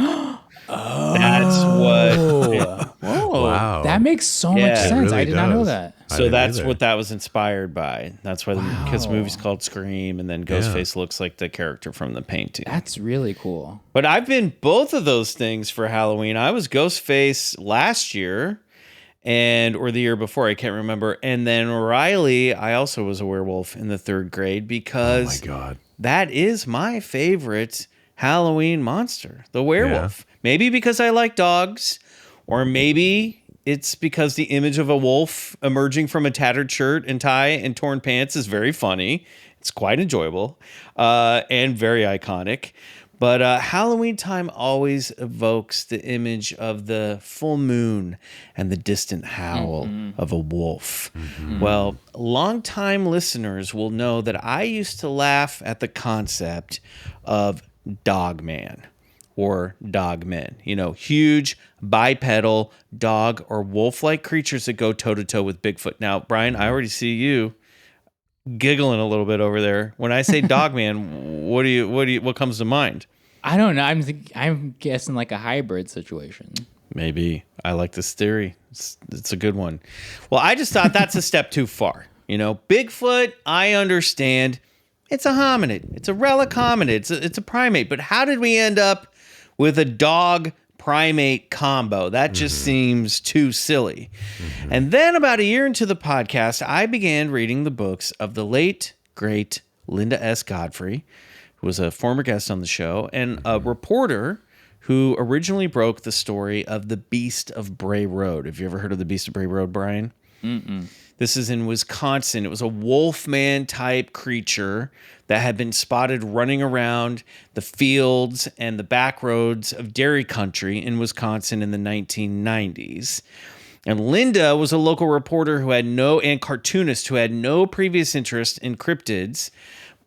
That's what. Yeah. Wow. That makes so Yeah. much It sense. really I did not know does. that. I So didn't that's either. what that was inspired by. That's why because the movie's called Scream, and then Ghostface looks like the character from the painting. That's really cool. But I've been both of those things for Halloween. I was Ghostface last year or the year before, I can't remember. And then Riley, I also was a werewolf in the 3rd grade Oh because my God. that is my favorite Halloween monster, the werewolf. Maybe because I like dogs, or maybe it's because the image of a wolf emerging from a tattered shirt and tie and torn pants is very funny. It's quite enjoyable and very iconic. But Halloween time always evokes the image of the full moon and the distant howl of a wolf. Well, longtime listeners will know that I used to laugh at the concept of Dogman or dogmen. Huge bipedal dog or wolf-like creatures that go toe-to-toe with Bigfoot. Now, Brian, I already see you giggling a little bit over there. When I say dogman, what comes to mind? I don't know. I'm guessing like a hybrid situation. Maybe. I like this theory. It's a good one. Well, I just thought that's a step too far. Bigfoot, I understand. It's a hominid. It's a relic hominid. It's a primate. But how did we end up with a dog primate combo? That just seems too silly. And then about a year into the podcast, I began reading the books of the late, great Linda S. Godfrey, who was a former guest on the show, and a reporter who originally broke the story of the Beast of Bray Road. Have you ever heard of the Beast of Bray Road, Brian? Mm-mm. This is in Wisconsin. It was a Wolfman type creature that had been spotted running around the fields and the back roads of dairy country in Wisconsin in the 1990s. And Linda was a local reporter and cartoonist who had no previous interest in cryptids.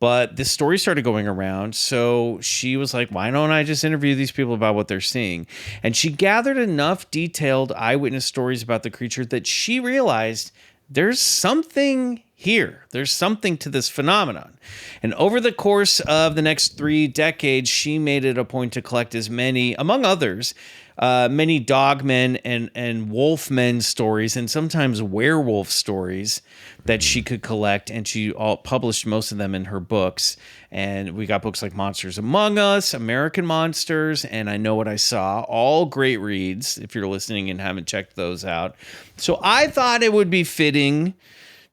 But this story started going around, so she was like, why don't I just interview these people about what they're seeing? And she gathered enough detailed eyewitness stories about the creature that she realized there's something here. There's something to this phenomenon. And over the course of the next 3 decades, she made it a point to collect as many, among others, many dogmen and wolfmen stories, and sometimes werewolf stories that she could collect, and she published most of them in her books. And we got books like Monsters Among Us, American Monsters, and I Know What I Saw, all great reads if you're listening and haven't checked those out. So I thought it would be fitting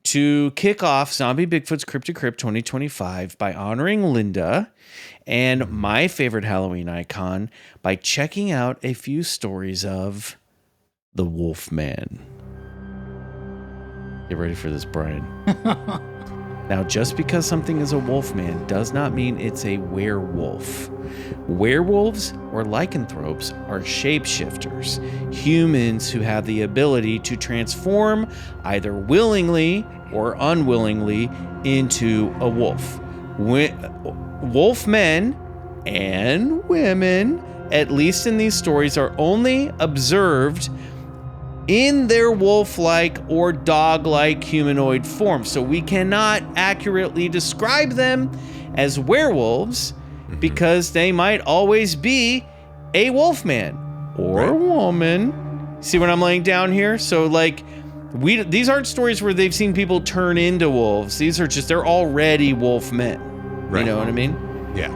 to kick off Zombie Bigfoot's Crypt to Crypt 2025 by honoring Linda and my favorite Halloween icon by checking out a few stories of the Wolfman. Get ready for this, Brian. Now, just because something is a Wolfman does not mean it's a werewolf. Werewolves or lycanthropes are shapeshifters, humans who have the ability to transform either willingly or unwillingly into a wolf. Wolfmen and women, at least in these stories, are only observed in their wolf-like or dog-like humanoid form. So we cannot accurately describe them as werewolves because they might always be a wolfman or a woman. See what I'm laying down here? So like these aren't stories where they've seen people turn into wolves. These are just, they're already wolfmen. Right. You know what I mean? Yeah.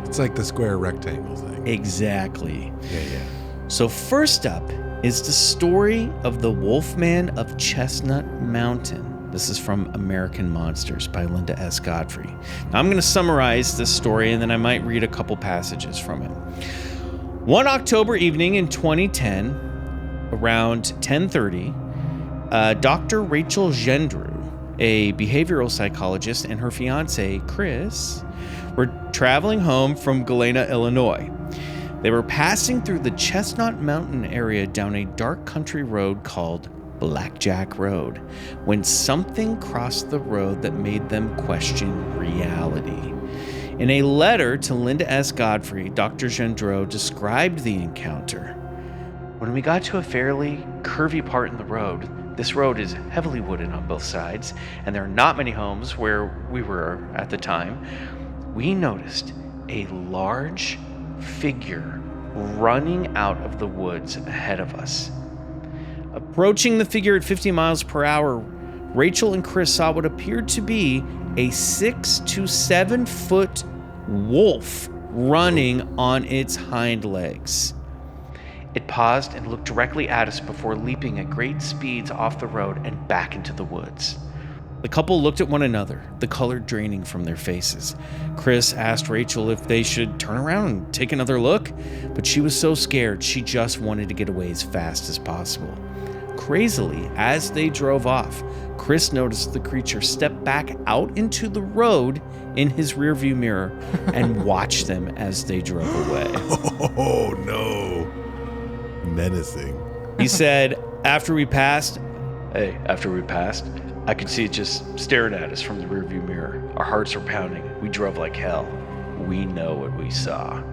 It's like the square rectangle thing. Exactly. Yeah. So first up is the story of the Wolfman of Chestnut Mountain. This is from American Monsters by Linda S. Godfrey. Now I'm going to summarize this story and then I might read a couple passages from it. One October evening in 2010, around 10:30, Dr. Rachel Gendreau, a behavioral psychologist, and her fiance, Chris, were traveling home from Galena, Illinois. They were passing through the Chestnut Mountain area down a dark country road called Blackjack Road when something crossed the road that made them question reality. In a letter to Linda S. Godfrey, Dr. Gendreau described the encounter. When we got to a fairly curvy part in the road, this road is heavily wooded on both sides, and there are not many homes where we were at the time, we noticed a large figure running out of the woods ahead of us. Approaching the figure at 50 miles per hour, Rachel and Chris saw what appeared to be a 6 to 7 foot wolf running on its hind legs. It paused and looked directly at us before leaping at great speeds off the road and back into the woods. The couple looked at one another, the color draining from their faces. Chris asked Rachel if they should turn around and take another look, but she was so scared she just wanted to get away as fast as possible. Crazily, as they drove off, Chris noticed the creature step back out into the road in his rearview mirror and watched them as they drove away. Oh, no. Menacing. He said, after we passed, I could see it just staring at us from the rearview mirror. Our hearts were pounding. We drove like hell. We know what we saw.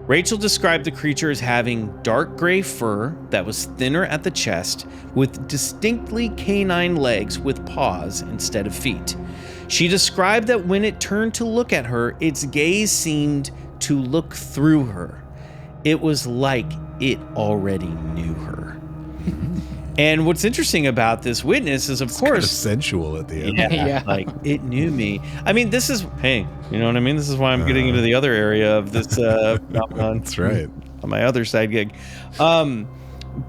Rachel described the creature as having dark gray fur that was thinner at the chest, with distinctly canine legs with paws instead of feet. She described that when it turned to look at her, its gaze seemed to look through her. It was like it already knew her. And what's interesting about this witness is, of course, kind of sensual at the end. Yeah. Like it knew me. I mean, this is, hey, you know what I mean? This is why I'm getting into the other area of this phenomenon. That's right. On my other side gig.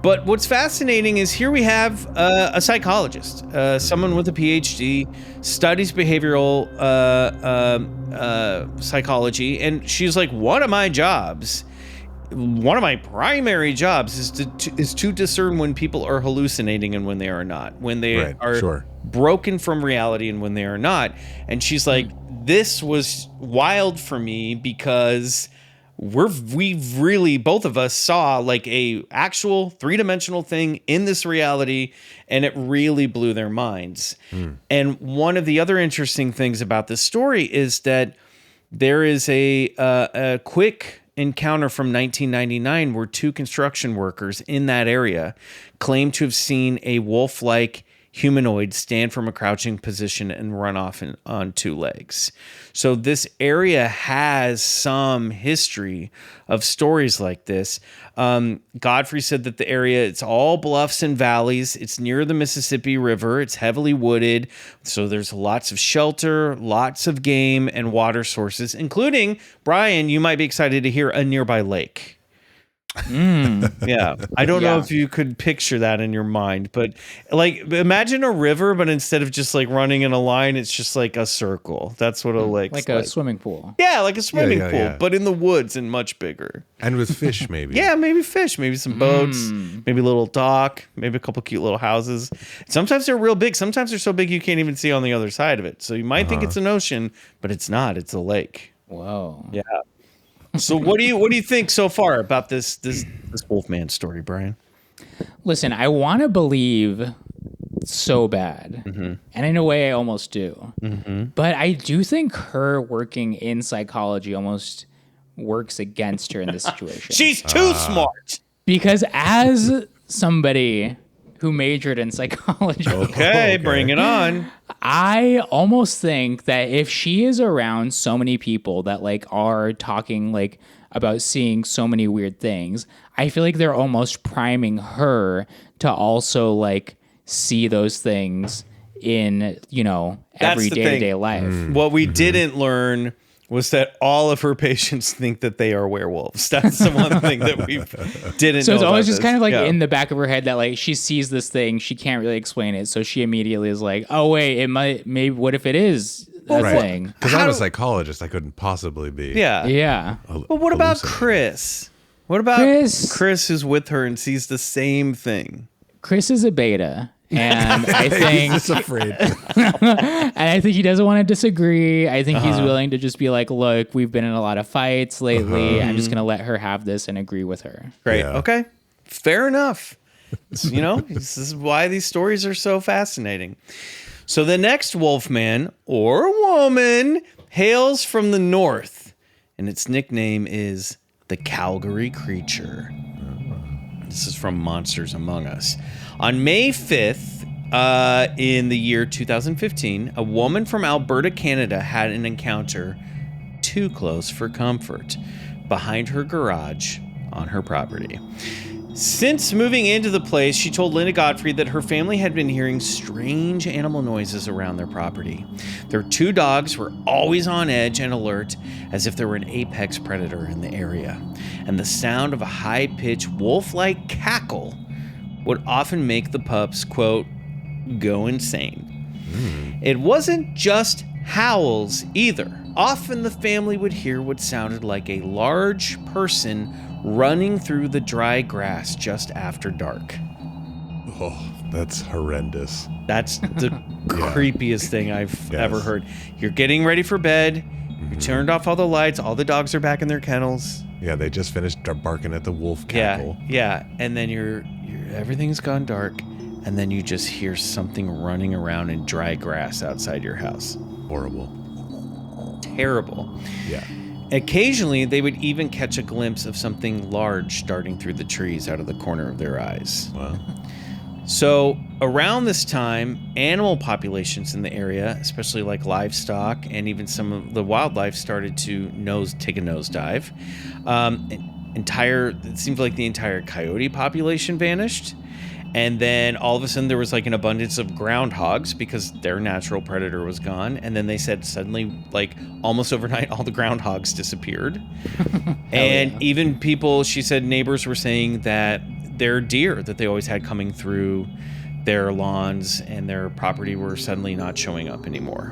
But what's fascinating is here we have a psychologist, someone with a PhD, studies behavioral psychology, and she's like, one of my primary jobs is to discern when people are hallucinating and when they are not, when they are broken from reality and when they are not. And she's like, this was wild for me because we've really, both of us saw like a actual 3-dimensional thing in this reality, and it really blew their minds. And one of the other interesting things about this story is that there is a quick encounter from 1999 where 2 construction workers in that area claim to have seen a wolf-like humanoid stand from a crouching position and run off on 2 legs. So this area has some history of stories like this. Godfrey said that the area, it's all bluffs and valleys. It's near the Mississippi River. It's heavily wooded. So there's lots of shelter, lots of game and water sources, including, Brian, you might be excited to hear, a nearby lake. Yeah. I don't know if you could picture that in your mind, but like imagine a river, but instead of just like running in a line, it's just like a circle. That's what a lake's like a swimming pool. Yeah, like a swimming pool, but in the woods and much bigger. And with fish, maybe. Yeah, maybe fish, maybe some boats, maybe a little dock, maybe a couple cute little houses. Sometimes they're real big. Sometimes they're so big you can't even see on the other side of it. So you might think it's an ocean, but it's not. It's a lake. Whoa. Yeah. So what do you think so far about this Wolfman story, Brian? Listen, I want to believe so bad, and in a way I almost do. But I do think her working in psychology almost works against her in this situation. She's too smart. Because as somebody who majored in psychology, okay, bring it on. I almost think that if she is around so many people that like are talking like about seeing so many weird things, I feel like they're almost priming her to also like see those things in, you know, every day-to-day life. What we didn't learn was that all of her patients think that they are werewolves. That's the one thing that we didn't know. So it's always just this. kind of like in the back of her head that like she sees this thing, she can't really explain it. So she immediately is like, oh wait, maybe what if it is a thing? Because I'm a psychologist, I couldn't possibly be. Yeah. But what about Chris? What about Chris who's with her and sees the same thing? Chris is a beta. And I think he's just afraid. And I think he doesn't want to disagree. I think he's willing to just be like, look, we've been in a lot of fights lately. I'm just going to let her have this and agree with her. Great. Yeah. Okay. Fair enough. You know, this is why these stories are so fascinating. So the next Wolfman or woman hails from the north, and its nickname is the Calgary Creature. This is from Monsters Among Us. On May 5th, in the year 2015, a woman from Alberta, Canada, had an encounter too close for comfort behind her garage on her property. Since moving into the place, she told Linda Godfrey that her family had been hearing strange animal noises around their property. Their 2 dogs were always on edge and alert, as if there were an apex predator in the area. And the sound of a high-pitched wolf-like cackle would often make the pups, quote, go insane. It wasn't just howls either. Often the family would hear what sounded like a large person running through the dry grass just after dark. Oh, that's horrendous. That's the creepiest thing I've ever heard. You're getting ready for bed. You turned off all the lights. All the dogs are back in their kennels. Yeah, they just finished barking at the wolf cackle. Yeah. And then everything's gone dark, and then you just hear something running around in dry grass outside your house. Horrible. Terrible. Yeah. Occasionally, they would even catch a glimpse of something large darting through the trees out of the corner of their eyes. Wow. So around this time, animal populations in the area, especially like livestock and even some of the wildlife, started to take a nosedive. It seemed like the entire coyote population vanished. And then all of a sudden there was like an abundance of groundhogs because their natural predator was gone. And then they said suddenly, like almost overnight, all the groundhogs disappeared. And even people, she said neighbors were saying that their deer that they always had coming through their lawns and their property were suddenly not showing up anymore.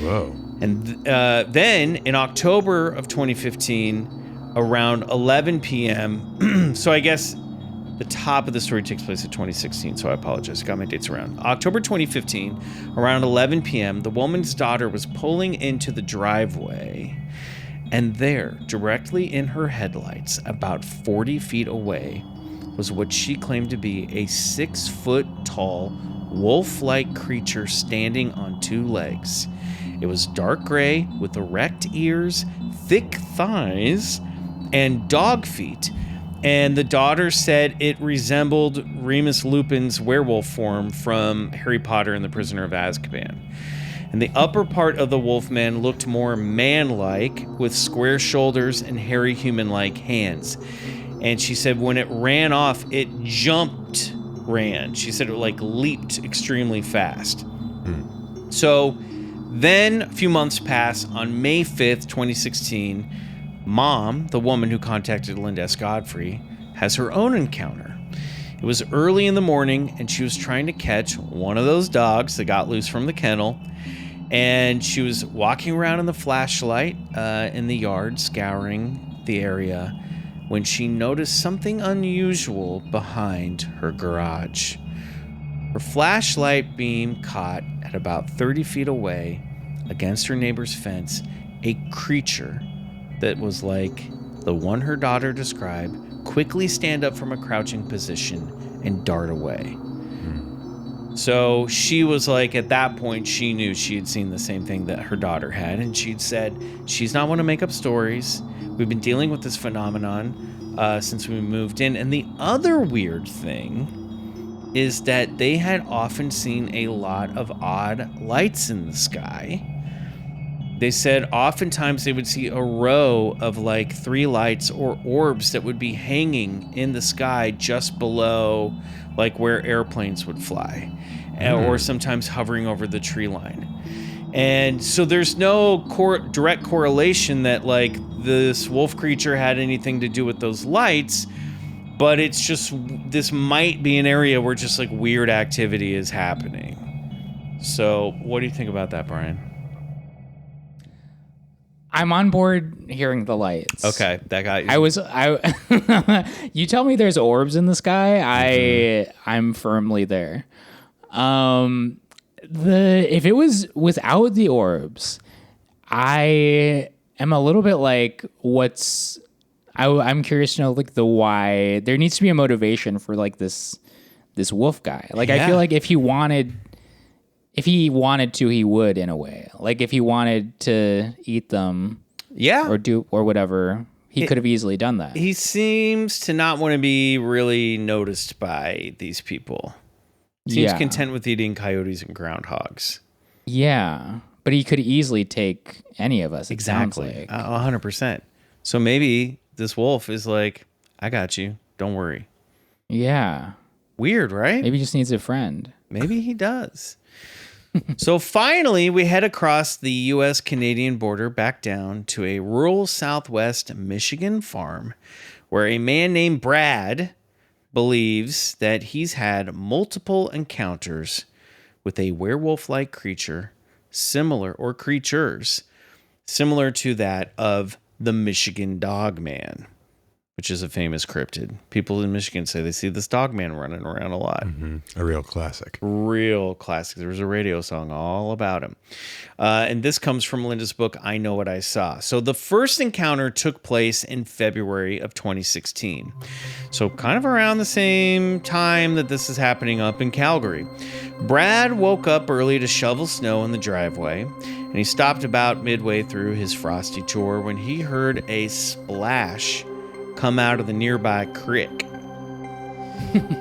Whoa. And then in October of 2015, around 11 p.m., so I guess the top of the story takes place in 2016, so I apologize. I got my dates around. October 2015, around 11 p.m., the woman's daughter was pulling into the driveway, and there, directly in her headlights, about 40 feet away, was what she claimed to be a 6-foot-tall, wolf-like creature standing on 2 legs. It was dark gray with erect ears, thick thighs, and dog feet. And the daughter said it resembled Remus Lupin's werewolf form from Harry Potter and the Prisoner of Azkaban. And the upper part of the Wolfman looked more man-like, with square shoulders and hairy human-like hands. And she said when it ran off, it ran. She said it leaped extremely fast. So then a few months pass. On May 5th, 2016, Mom, the woman who contacted Linda S. Godfrey, has her own encounter. It was early in the morning, and she was trying to catch one of those dogs that got loose from the kennel. And she was walking around in the flashlight in the yard, scouring the area, when she noticed something unusual behind her garage. Her flashlight beam caught at about 30 feet away against her neighbor's fence a creature that was like the one her daughter described quickly stand up from a crouching position and dart away. So she was like, at that point, she knew she had seen the same thing that her daughter had, and she'd said she's not one to make up stories. We've been dealing with this phenomenon since we moved in. And the other weird thing is that they had often seen a lot of odd lights in the sky. They said oftentimes they would see a row of 3 lights or orbs that would be hanging in the sky just below where airplanes would fly, or sometimes hovering over the tree line. And so there's no direct correlation that this wolf creature had anything to do with those lights, but it's just, this might be an area where just weird activity is happening. So what do you think about that, Brian? I'm on board hearing the lights. Okay, that guy. You tell me there's orbs in the sky, I'm firmly there. If it was without the orbs, I am a little bit I'm curious to know the why. There needs to be a motivation for this wolf guy. I feel if he wanted to, he would, in a way. If he wanted to eat them, or whatever, he could have easily done that. He seems to not want to be really noticed by these people. Seems content with eating coyotes and groundhogs. Yeah, but he could easily take any of us. Exactly, 100%. So maybe this wolf is I got you. Don't worry. Yeah. Weird, right? Maybe he just needs a friend. Maybe he does. So finally, we head across the U.S.-Canadian border back down to a rural southwest Michigan farm where a man named Brad believes that he's had multiple encounters with a werewolf-like creatures similar to that of the Michigan Dog Man, which is a famous cryptid. People in Michigan say they see this dog man running around a lot. A real classic. There was a radio song all about him. And this comes from Linda's book, I Know What I Saw. So the first encounter took place in February of 2016. So kind of around the same time that this is happening up in Calgary. Brad woke up early to shovel snow in the driveway, and he stopped about midway through his frosty chore when he heard a splash come out of the nearby creek.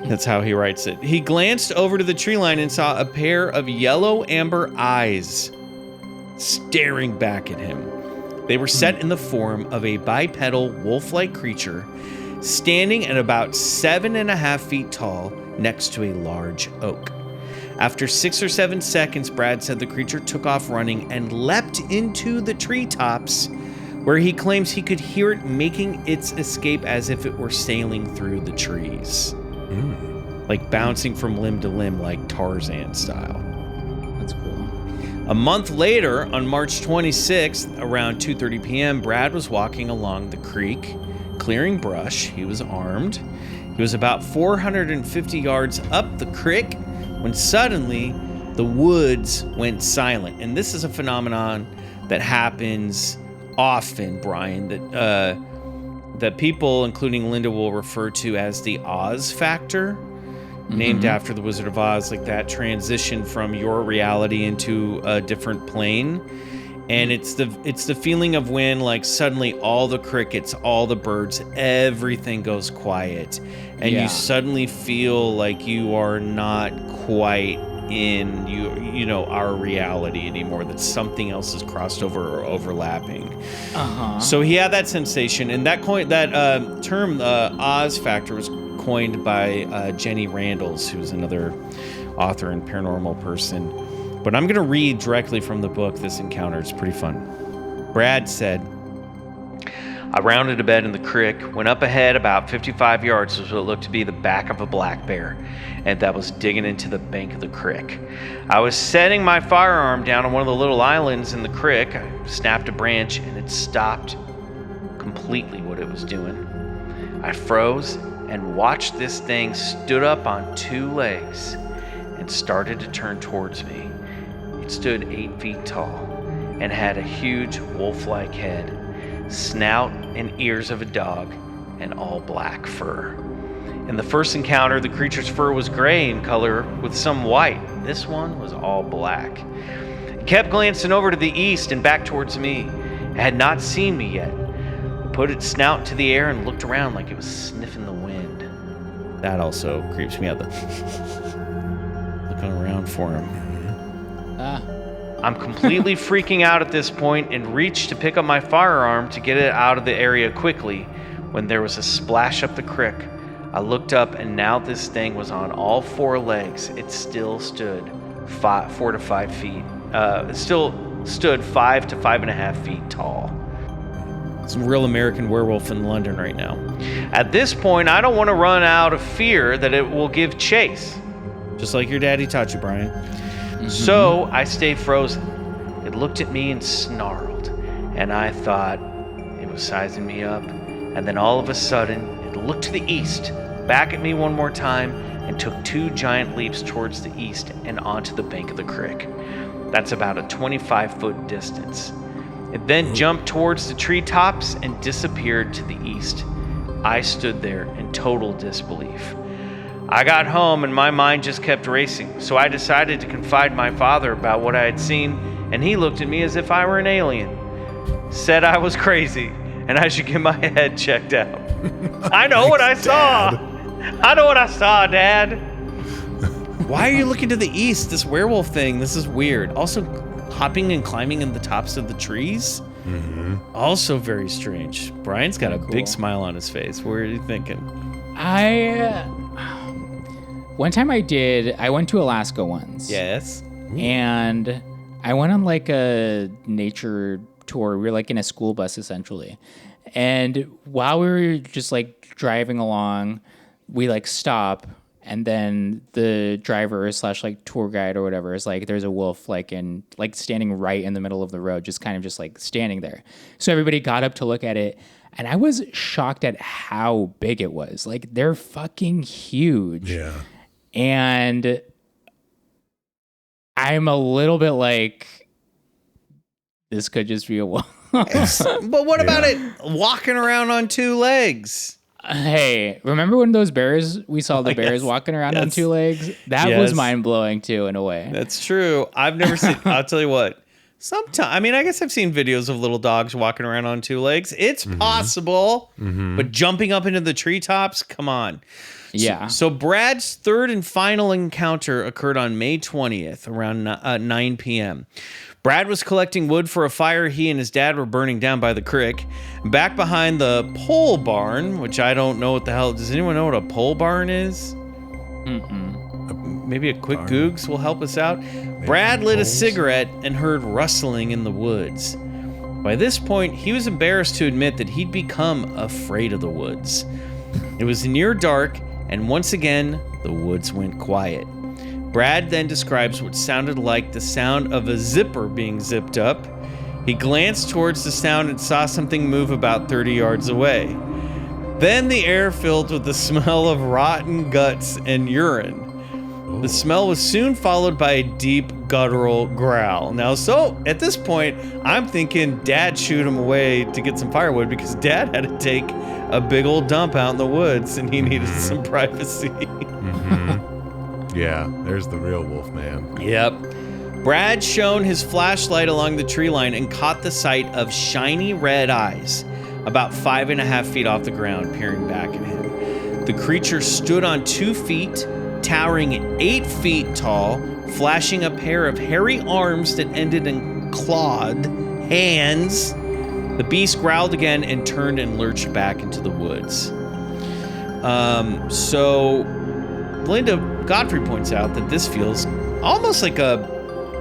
That's how he writes it. He glanced over to the tree line and saw a pair of yellow amber eyes staring back at him. They were set in the form of a bipedal wolf-like creature standing at about 7.5 feet tall next to a large oak. After 6 or 7 seconds, Brad said the creature took off running and leapt into the treetops, where he claims he could hear it making its escape as if it were sailing through the trees. Like bouncing from limb to limb like Tarzan style. That's cool. A month later, on March 26th, around 2:30 p.m., Brad was walking along the creek, clearing brush. He was armed. He was about 450 yards up the creek when suddenly the woods went silent. And this is a phenomenon that happens often, Brian, that people, including Linda, will refer to as the Oz factor. Named after the Wizard of Oz, like that transition from your reality into a different plane. And it's the feeling of when, like, suddenly all the crickets, all the birds, everything goes quiet, and you suddenly feel like you are not quite in you know our reality anymore, that something else has crossed over or overlapping. So he had that sensation, and that term Oz factor was coined by Jenny Randles, who's another author and paranormal person. But I'm going to read directly from the book, this encounter. It's pretty fun. Brad said, I rounded a bend in the creek, went up ahead about 55 yards to what looked to be the back of a black bear, and that was digging into the bank of the creek. I was setting my firearm down on one of the little islands in the creek. I snapped a branch, and it stopped completely what it was doing. I froze and watched this thing stood up on two legs and started to turn towards me. It stood 8 feet tall and had a huge wolf-like head, snout and ears of a dog, and all black fur. In the first encounter, the creature's fur was gray in color with some white. This one was all black. It kept glancing over to the east and back towards me. It had not seen me yet. It put its snout to the air and looked around like it was sniffing the wind. That also creeps me out. Looking around for him. I'm completely freaking out at this point and reached to pick up my firearm to get it out of the area quickly when there was a splash up the creek. I looked up, and now this thing was on all four legs. It still stood 4 to 5 feet. It still stood 5 to 5.5 feet tall. It's a real American Werewolf in London right now. At this point, I don't want to run out of fear that it will give chase. Just like your daddy taught you, Brian. So I stayed frozen. It looked at me and snarled, and I thought it was sizing me up. And then all of a sudden, it looked to the east, back at me one more time, and took 2 giant leaps towards the east and onto the bank of the creek. That's about a 25-foot distance. It then jumped towards the treetops and disappeared to the east. I stood there in total disbelief. I got home and my mind just kept racing, so I decided to confide my father about what I had seen, and he looked at me as if I were an alien. Said I was crazy and I should get my head checked out. I know what I saw. I know what I saw, Dad. Why are you looking to the east? This werewolf thing, this is weird. Also, hopping and climbing in the tops of the trees? Also very strange. Brian's got a big smile on his face. What are you thinking? One time I went to Alaska once. Yes. And I went on like a nature tour. We were like in a school bus essentially. And while we were just like driving along, we like stop, and then the driver / like tour guide or whatever is like, there's a wolf like standing right in the middle of the road, just kind of just like standing there. So everybody got up to look at it, and I was shocked at how big it was. Like, they're fucking huge. Yeah. And I'm a little bit like, this could just be a wolf. But what about it walking around on 2 legs? Hey, remember when those bears, we saw the bears walking around on 2 legs? That was mind-blowing too, in a way. That's true. I've never seen, I'll tell you what, sometimes, I mean, I guess I've seen videos of little dogs walking around on 2 legs. It's possible, but jumping up into the treetops, come on. Yeah. So Brad's third and final encounter occurred on May 20th around 9 p.m. Brad was collecting wood for a fire he and his dad were burning down by the creek. Back behind the pole barn, which I don't know what the hell. Does anyone know what a pole barn is? Maybe a quick Googs will help us out. Brad lit a cigarette and heard rustling in the woods. By this point, he was embarrassed to admit that he'd become afraid of the woods. It was near dark, and once again, the woods went quiet. Brad then describes what sounded like the sound of a zipper being zipped up. He glanced towards the sound and saw something move about 30 yards away. Then the air filled with the smell of rotten guts and urine. The smell was soon followed by a deep guttural growl. Now, so at this point, I'm thinking Dad shooed him away to get some firewood because Dad had to take a big old dump out in the woods and he needed some privacy. Yeah, there's the real Wolfman. Yep. Brad shone his flashlight along the tree line and caught the sight of shiny red eyes about 5.5 feet off the ground, peering back at him. The creature stood on 2 feet, towering 8 feet tall, flashing a pair of hairy arms that ended in clawed hands. The beast growled again and turned and lurched back into the woods. So Linda Godfrey points out that this feels almost like a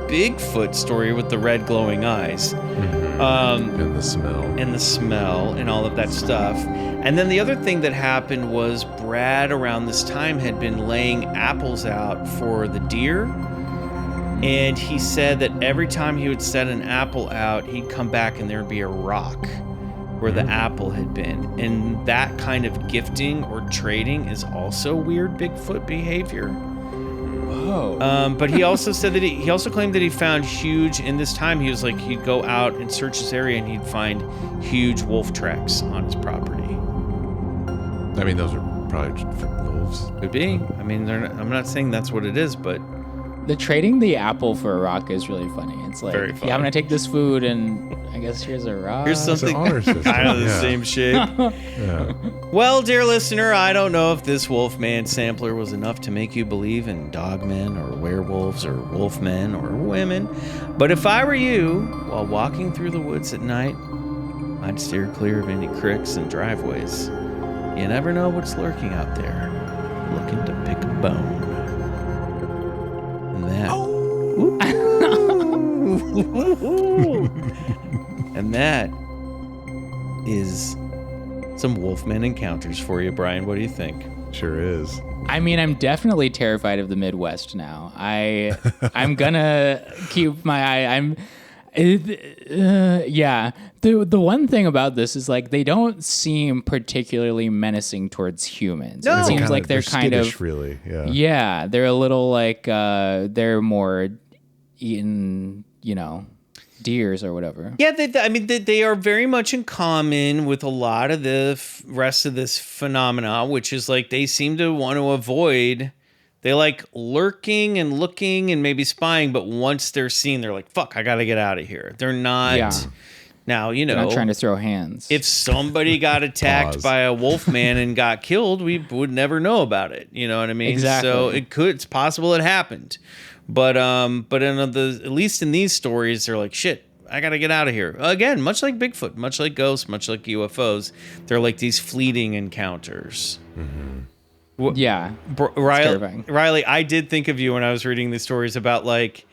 Bigfoot story with the red glowing eyes. And the smell. And the smell and all of that stuff. And then the other thing that happened was Brad around this time had been laying apples out for the deer. And he said that every time he would set an apple out, he'd come back and there'd be a rock where the apple had been. And that kind of gifting or trading is also weird Bigfoot behavior. Whoa. But he also said that he also claimed that he found huge, in this time, he was like, he'd go out and search this area and he'd find huge wolf tracks on his property. I mean, those are probably wolves. Could be. I mean, I'm not saying that's what it is, but The trading the apple for a rock is really funny. It's like, Very funny. yeah, I'm going to take this food and I guess here's a rock. here's something honor system, kind of the yeah. same shape. Yeah. Well, dear listener, I don't know if this Wolfman sampler was enough to make you believe in dogmen or werewolves or wolfmen or women, but if I were you, while walking through the woods at night, I'd steer clear of any creeks and driveways. You never know what's lurking out there, looking to pick a bone. And that... And that is some Wolfmen Encounters for you, Brian. What do you think? Sure is. I mean, I'm definitely terrified of the Midwest now. I'm gonna keep my eye. Yeah. The one thing about this is like they don't seem particularly menacing towards humans. No. It seems like they're kind skittish, of really. Yeah. yeah. They're a little like they're more eating, deers or whatever. Yeah, they are very much in common with a lot of the rest of this phenomena, which is like they seem to want to avoid. They like lurking and looking and maybe spying, but once they're seen, they're like, "Fuck, I gotta get out of here." They're not. Yeah. Now They're not trying to throw hands. if somebody got attacked Pause. by a wolfman and got killed, we would never know about it. You know what I mean? Exactly. So it's possible it happened. But in at least in these stories, they're like, shit, I gotta get out of here. Again, much like Bigfoot, much like ghosts, much like UFOs, they're like these fleeting encounters. yeah. terrifying. Riley, I did think of you when I was reading these stories about like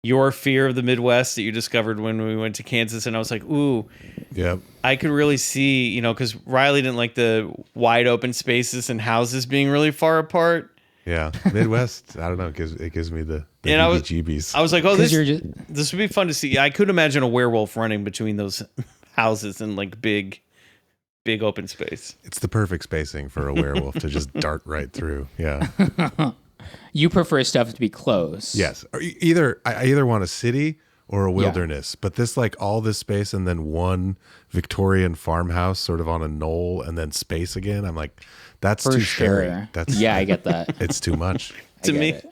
your fear of the Midwest that you discovered when we went to Kansas, and I was like, ooh, Yep. I could really see, because Riley didn't like the wide open spaces and houses being really far apart. Yeah. Midwest, I don't know. It gives me the And I was- heebie-jeebies. I was like, oh, 'Cause this you're just- this would be fun to see. I could imagine a werewolf running between those houses in like big open space. It's the perfect spacing for a werewolf to just dart right through. Yeah. You prefer stuff to be close. Yes. Or I either want a city or a wilderness, but this like all this space and then one Victorian farmhouse sort of on a knoll and then space again. I'm like, that's For too sure. scary. That's Yeah, I get that. It's too much. To get me, it.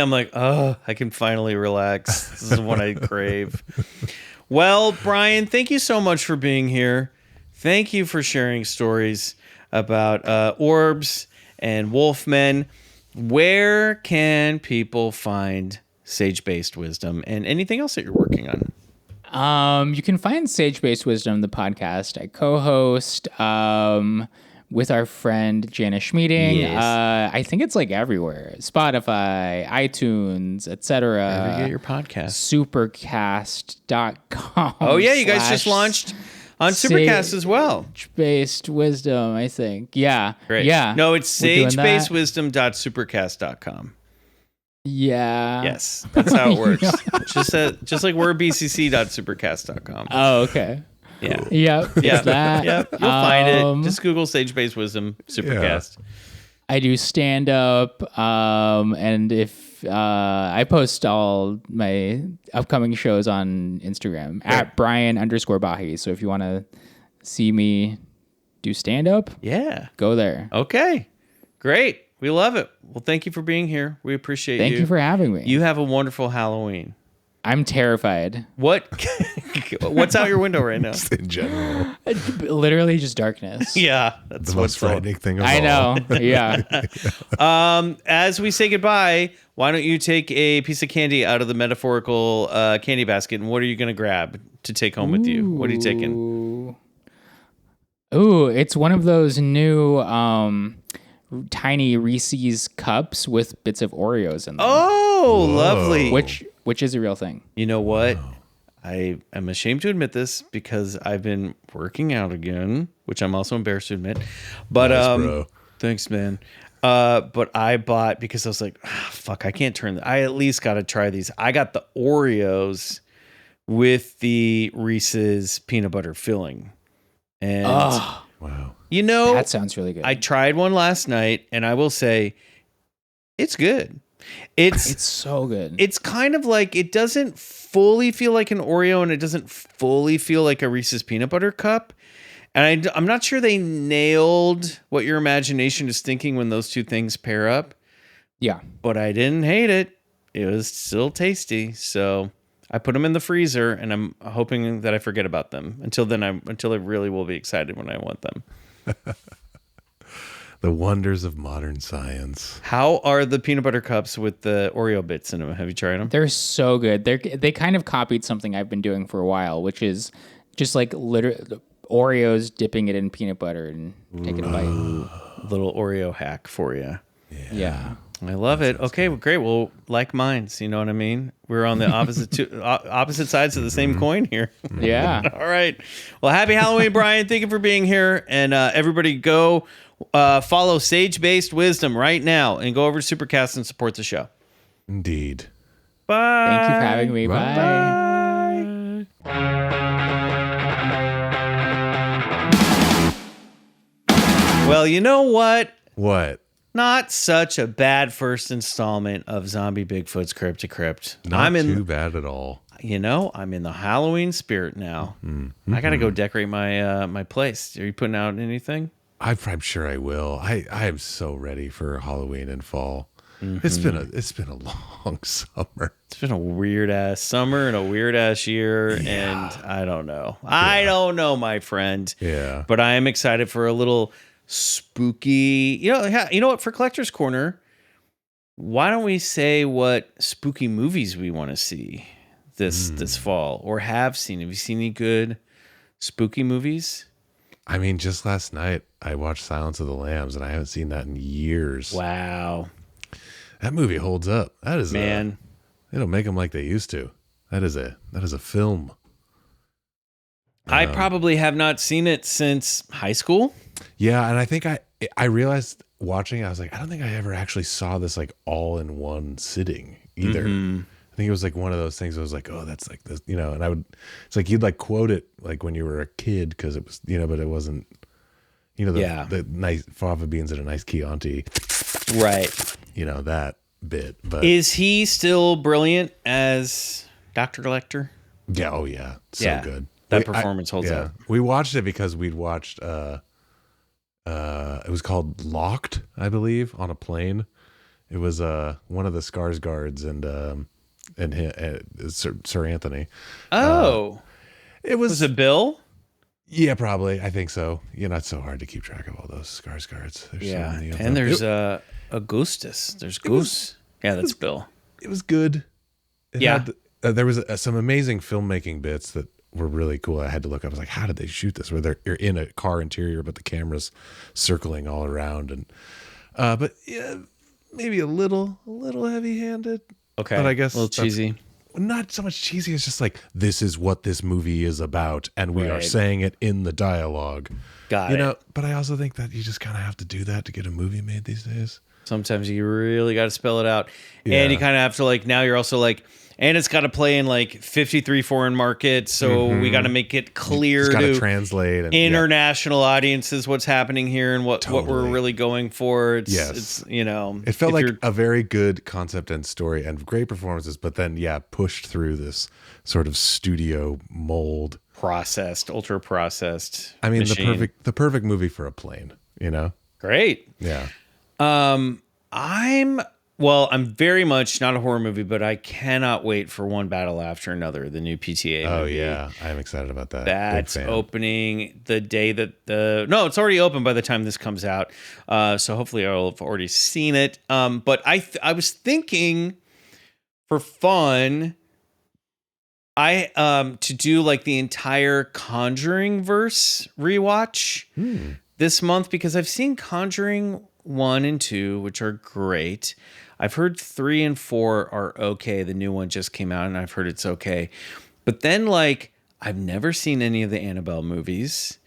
I'm like, oh, I can finally relax. This is what I crave. Well, Brian, thank you so much for being here. Thank you for sharing stories about orbs and wolfmen. Where can people find Sage-Based Wisdom and anything else that you're working on? You can find Sage-Based Wisdom, the podcast I co-host with our friend Jana Schmeeding. Yes. I think it's like everywhere. Spotify, iTunes, etc. Wherever you get your podcast. Supercast.com. Oh, yeah, you guys just launched on Supercast as well. Sage-Based Wisdom, I think. Yeah. Great. Yeah. No, it's We're doing that. sagebassedwisdom.supercast.com. Yeah. Yes, that's how it works. just like we're bcc.supercast.com. Oh, okay. Yeah. Yep. Yeah. It's that. Yeah. You'll find it. Just Google Sage-Based Wisdom Supercast. I do stand up, and if I post all my upcoming shows on Instagram at Brian_Bahe. So if you want to see me do stand up, go there. Okay. Great. We love it. Well, thank you for being here. We appreciate you. Thank you for having me. You have a wonderful Halloween. I'm terrified. What's out your window right now? Just in general. Literally just darkness. Yeah, that's The most frightening thing of all. I know. Yeah. As we say goodbye, why don't you take a piece of candy out of the metaphorical candy basket, and what are you going to grab to take home with you? What are you taking? Ooh, it's one of those new tiny Reese's cups with bits of Oreos in them. Oh, lovely. Which is a real thing. You know what? I am ashamed to admit this because I've been working out again, which I'm also embarrassed to admit. But Nice, bro. thanks, man. But I bought because I was like, fuck, I can't turn. I at least got to try these. I got the Oreos with the Reese's peanut butter filling, and Wow. you know, That sounds really good. I tried one last night, and I will say, it's good. It's so good. It's kind of like, it doesn't fully feel like an Oreo and it doesn't fully feel like a Reese's peanut butter cup. And I'm not sure they nailed what your imagination is thinking when those two things pair up. Yeah. But I didn't hate it. It was still tasty. So I put them in the freezer and I'm hoping that I forget about them. Until I really will be excited when I want them. The wonders of modern science. How are the peanut butter cups with the Oreo bits in them? Have you tried them? They're so good. They kind of copied something I've been doing for a while, which is just like literally Oreos, dipping it in peanut butter and taking a bite. Little Oreo hack for you. Yeah. I love it. Okay, well, great. Well, like minds, you know what I mean? We're on the opposite sides of the same coin here. Yeah. All right. Well, happy Halloween, Brian. Thank you for being here. And everybody go follow Sage-Based Wisdom right now and go over to Supercast and support the show. Indeed. Bye. Thank you for having me. Bye. Well, you know what? What? Not such a bad first installment of Zombie Bigfoot's Crypt to Crypt. Not too bad at all. You know, I'm in the Halloween spirit now. I got to go decorate my my place. Are you putting out anything? I'm sure I will. I am so ready for Halloween and fall. It's been a long summer. It's been a weird ass summer and a weird ass year, and I don't know. I don't know, my friend. Yeah. But I am excited for a little spooky. You know what? For Collector's Corner, why don't we say what spooky movies we want to see this fall or have seen? Have you seen any good spooky movies? I mean, just last night I watched Silence of the Lambs, and I haven't seen that in years. Wow. That movie holds up. That is Man. They don't make them like they used to. That is a film. I probably have not seen it since high school. Yeah, and I think I realized watching it, I was like, I don't think I ever actually saw this like all in one sitting either. I think it was like one of those things. I was like, oh, that's like this, you know. And it's like you'd like quote it like when you were a kid because it was, you know, but it wasn't, you know, the nice fava beans and a nice Chianti, Right. you know, that bit. But Is he still brilliant as Dr. Lecter? yeah, oh yeah, so good. That performance holds up. We watched it because we'd watched. It was called Locked, I believe, on a plane. It was one of the Skarsgårds and Sir Anthony. Oh, It was it Bill? Yeah, probably. I think so. You know, it's so hard to keep track of all those Skarsgårds. There's so many of and them. there's Augustus. There's Goose. That's Bill. It was good. It had, there was some amazing filmmaking bits that were really cool. I had to look up. I was like, how did they shoot this? Where you're in a car interior, but the camera's circling all around, and but yeah, maybe a little heavy-handed. Okay, but I guess a little cheesy. Not so much cheesy. It's just like, this is what this movie is about, and we are saying it in the dialogue. Got you it. know, but I also think that you just kind of have to do that to get a movie made these days. Sometimes you really got to spell it out. Yeah. And you kind of have to like, now you're also like, and it's got to play in like 53 foreign markets. So we got to make it clear to to translate and, international audiences what's happening here and what we're really going for. It's you know, it felt like a very good concept and story and great performances, but then pushed through this sort of studio mold, ultra processed. I mean, machine. the perfect movie for a plane, you know? Great. Yeah. I'm very much not a horror movie, but I cannot wait for One Battle After Another, the new PTA Oh movie. yeah, I'm excited about that. That's opening the day that it's already open by the time this comes out. So hopefully I'll have already seen it. But I was thinking for fun, to do like the entire Conjuring verse rewatch this month, because I've seen Conjuring 1 and 2, which are great. I've heard 3 and 4 are okay. The new one just came out and I've heard it's okay. But then like I've never seen any of the Annabelle movies.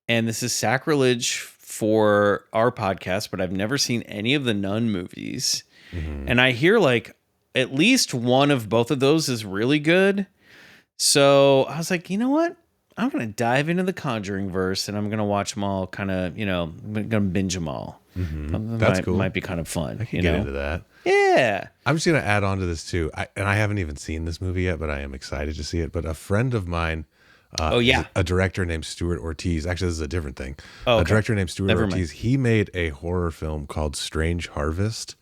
And this is sacrilege for our podcast, but I've never seen any of the Nun movies. And I hear like at least one of both of those is really good. So I was like, you know what? I'm going to dive into the Conjuring verse and I'm going to watch them all kind of, you know, I'm going to binge them all. That's cool. Might be kind of fun. I can get into that. Yeah. I'm just going to add on to this too. I haven't even seen this movie yet, but I am excited to see it. But a friend of mine, is a director named Stuart Ortiz. Actually, this is a different thing. A director named Stuart Ortiz. He made a horror film called Strange Harvest.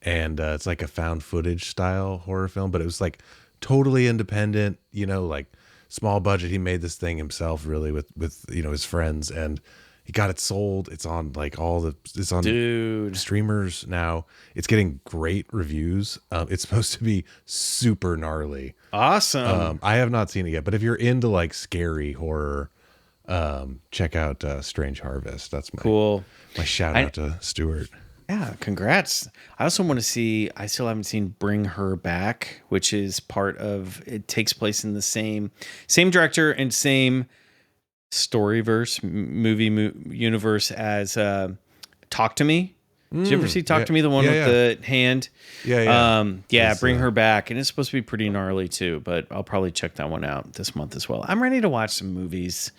And it's like a found footage style horror film, but it was like totally independent, you know, like small budget. He made this thing himself really with you know, his friends, and he got it sold. It's on like it's on streamers now. It's getting great reviews. It's supposed to be super gnarly. Awesome. I have not seen it yet, but if you're into like scary horror, check out Strange Harvest. That's my shout out to Stuart. Yeah, congrats. I also want to see, I still haven't seen Bring Her Back, which is part of, it takes place in the same director and same storyverse, movie universe as Talk to Me. Did you ever see Talk to Me, the one with the hand? Yeah. Bring Her Back. And it's supposed to be pretty gnarly too, but I'll probably check that one out this month as well. I'm ready to watch some movies.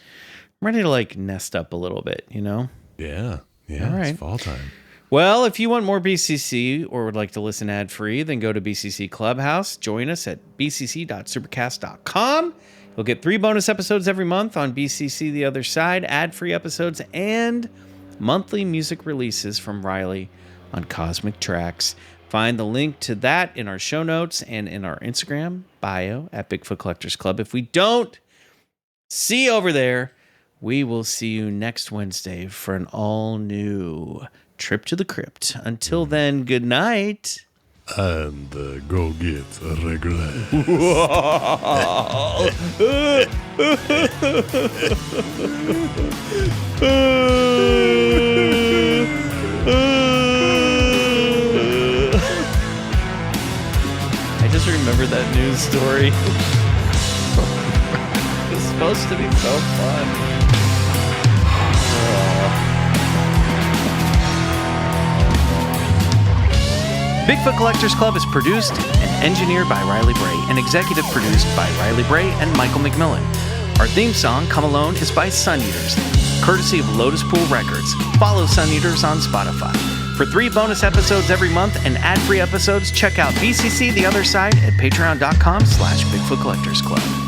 I'm ready to like nest up a little bit, you know? Yeah. All right. It's fall time. Well, if you want more BCC or would like to listen ad-free, then go to BCC Clubhouse. Join us at bcc.supercast.com. You'll get 3 bonus episodes every month on BCC The Other Side, ad-free episodes, and monthly music releases from Riley on Cosmic Tracks. Find the link to that in our show notes and in our Instagram bio at Bigfoot Collectors Club. If we don't see you over there, we will see you next Wednesday for an all-new trip to the crypt. Until then, good night. And go get a regular. I just remember that news story. It's supposed to be so fun. Bigfoot Collectors Club is produced and engineered by Riley Bray and executive produced by Riley Bray and Michael McMillian. Our theme song, Come Alone, is by Suneaters, courtesy of Lotuspool Records. Follow Suneaters on Spotify. For 3 bonus episodes every month and ad-free episodes, check out BCC The Other Side at patreon.com/BigfootCollectorsClub.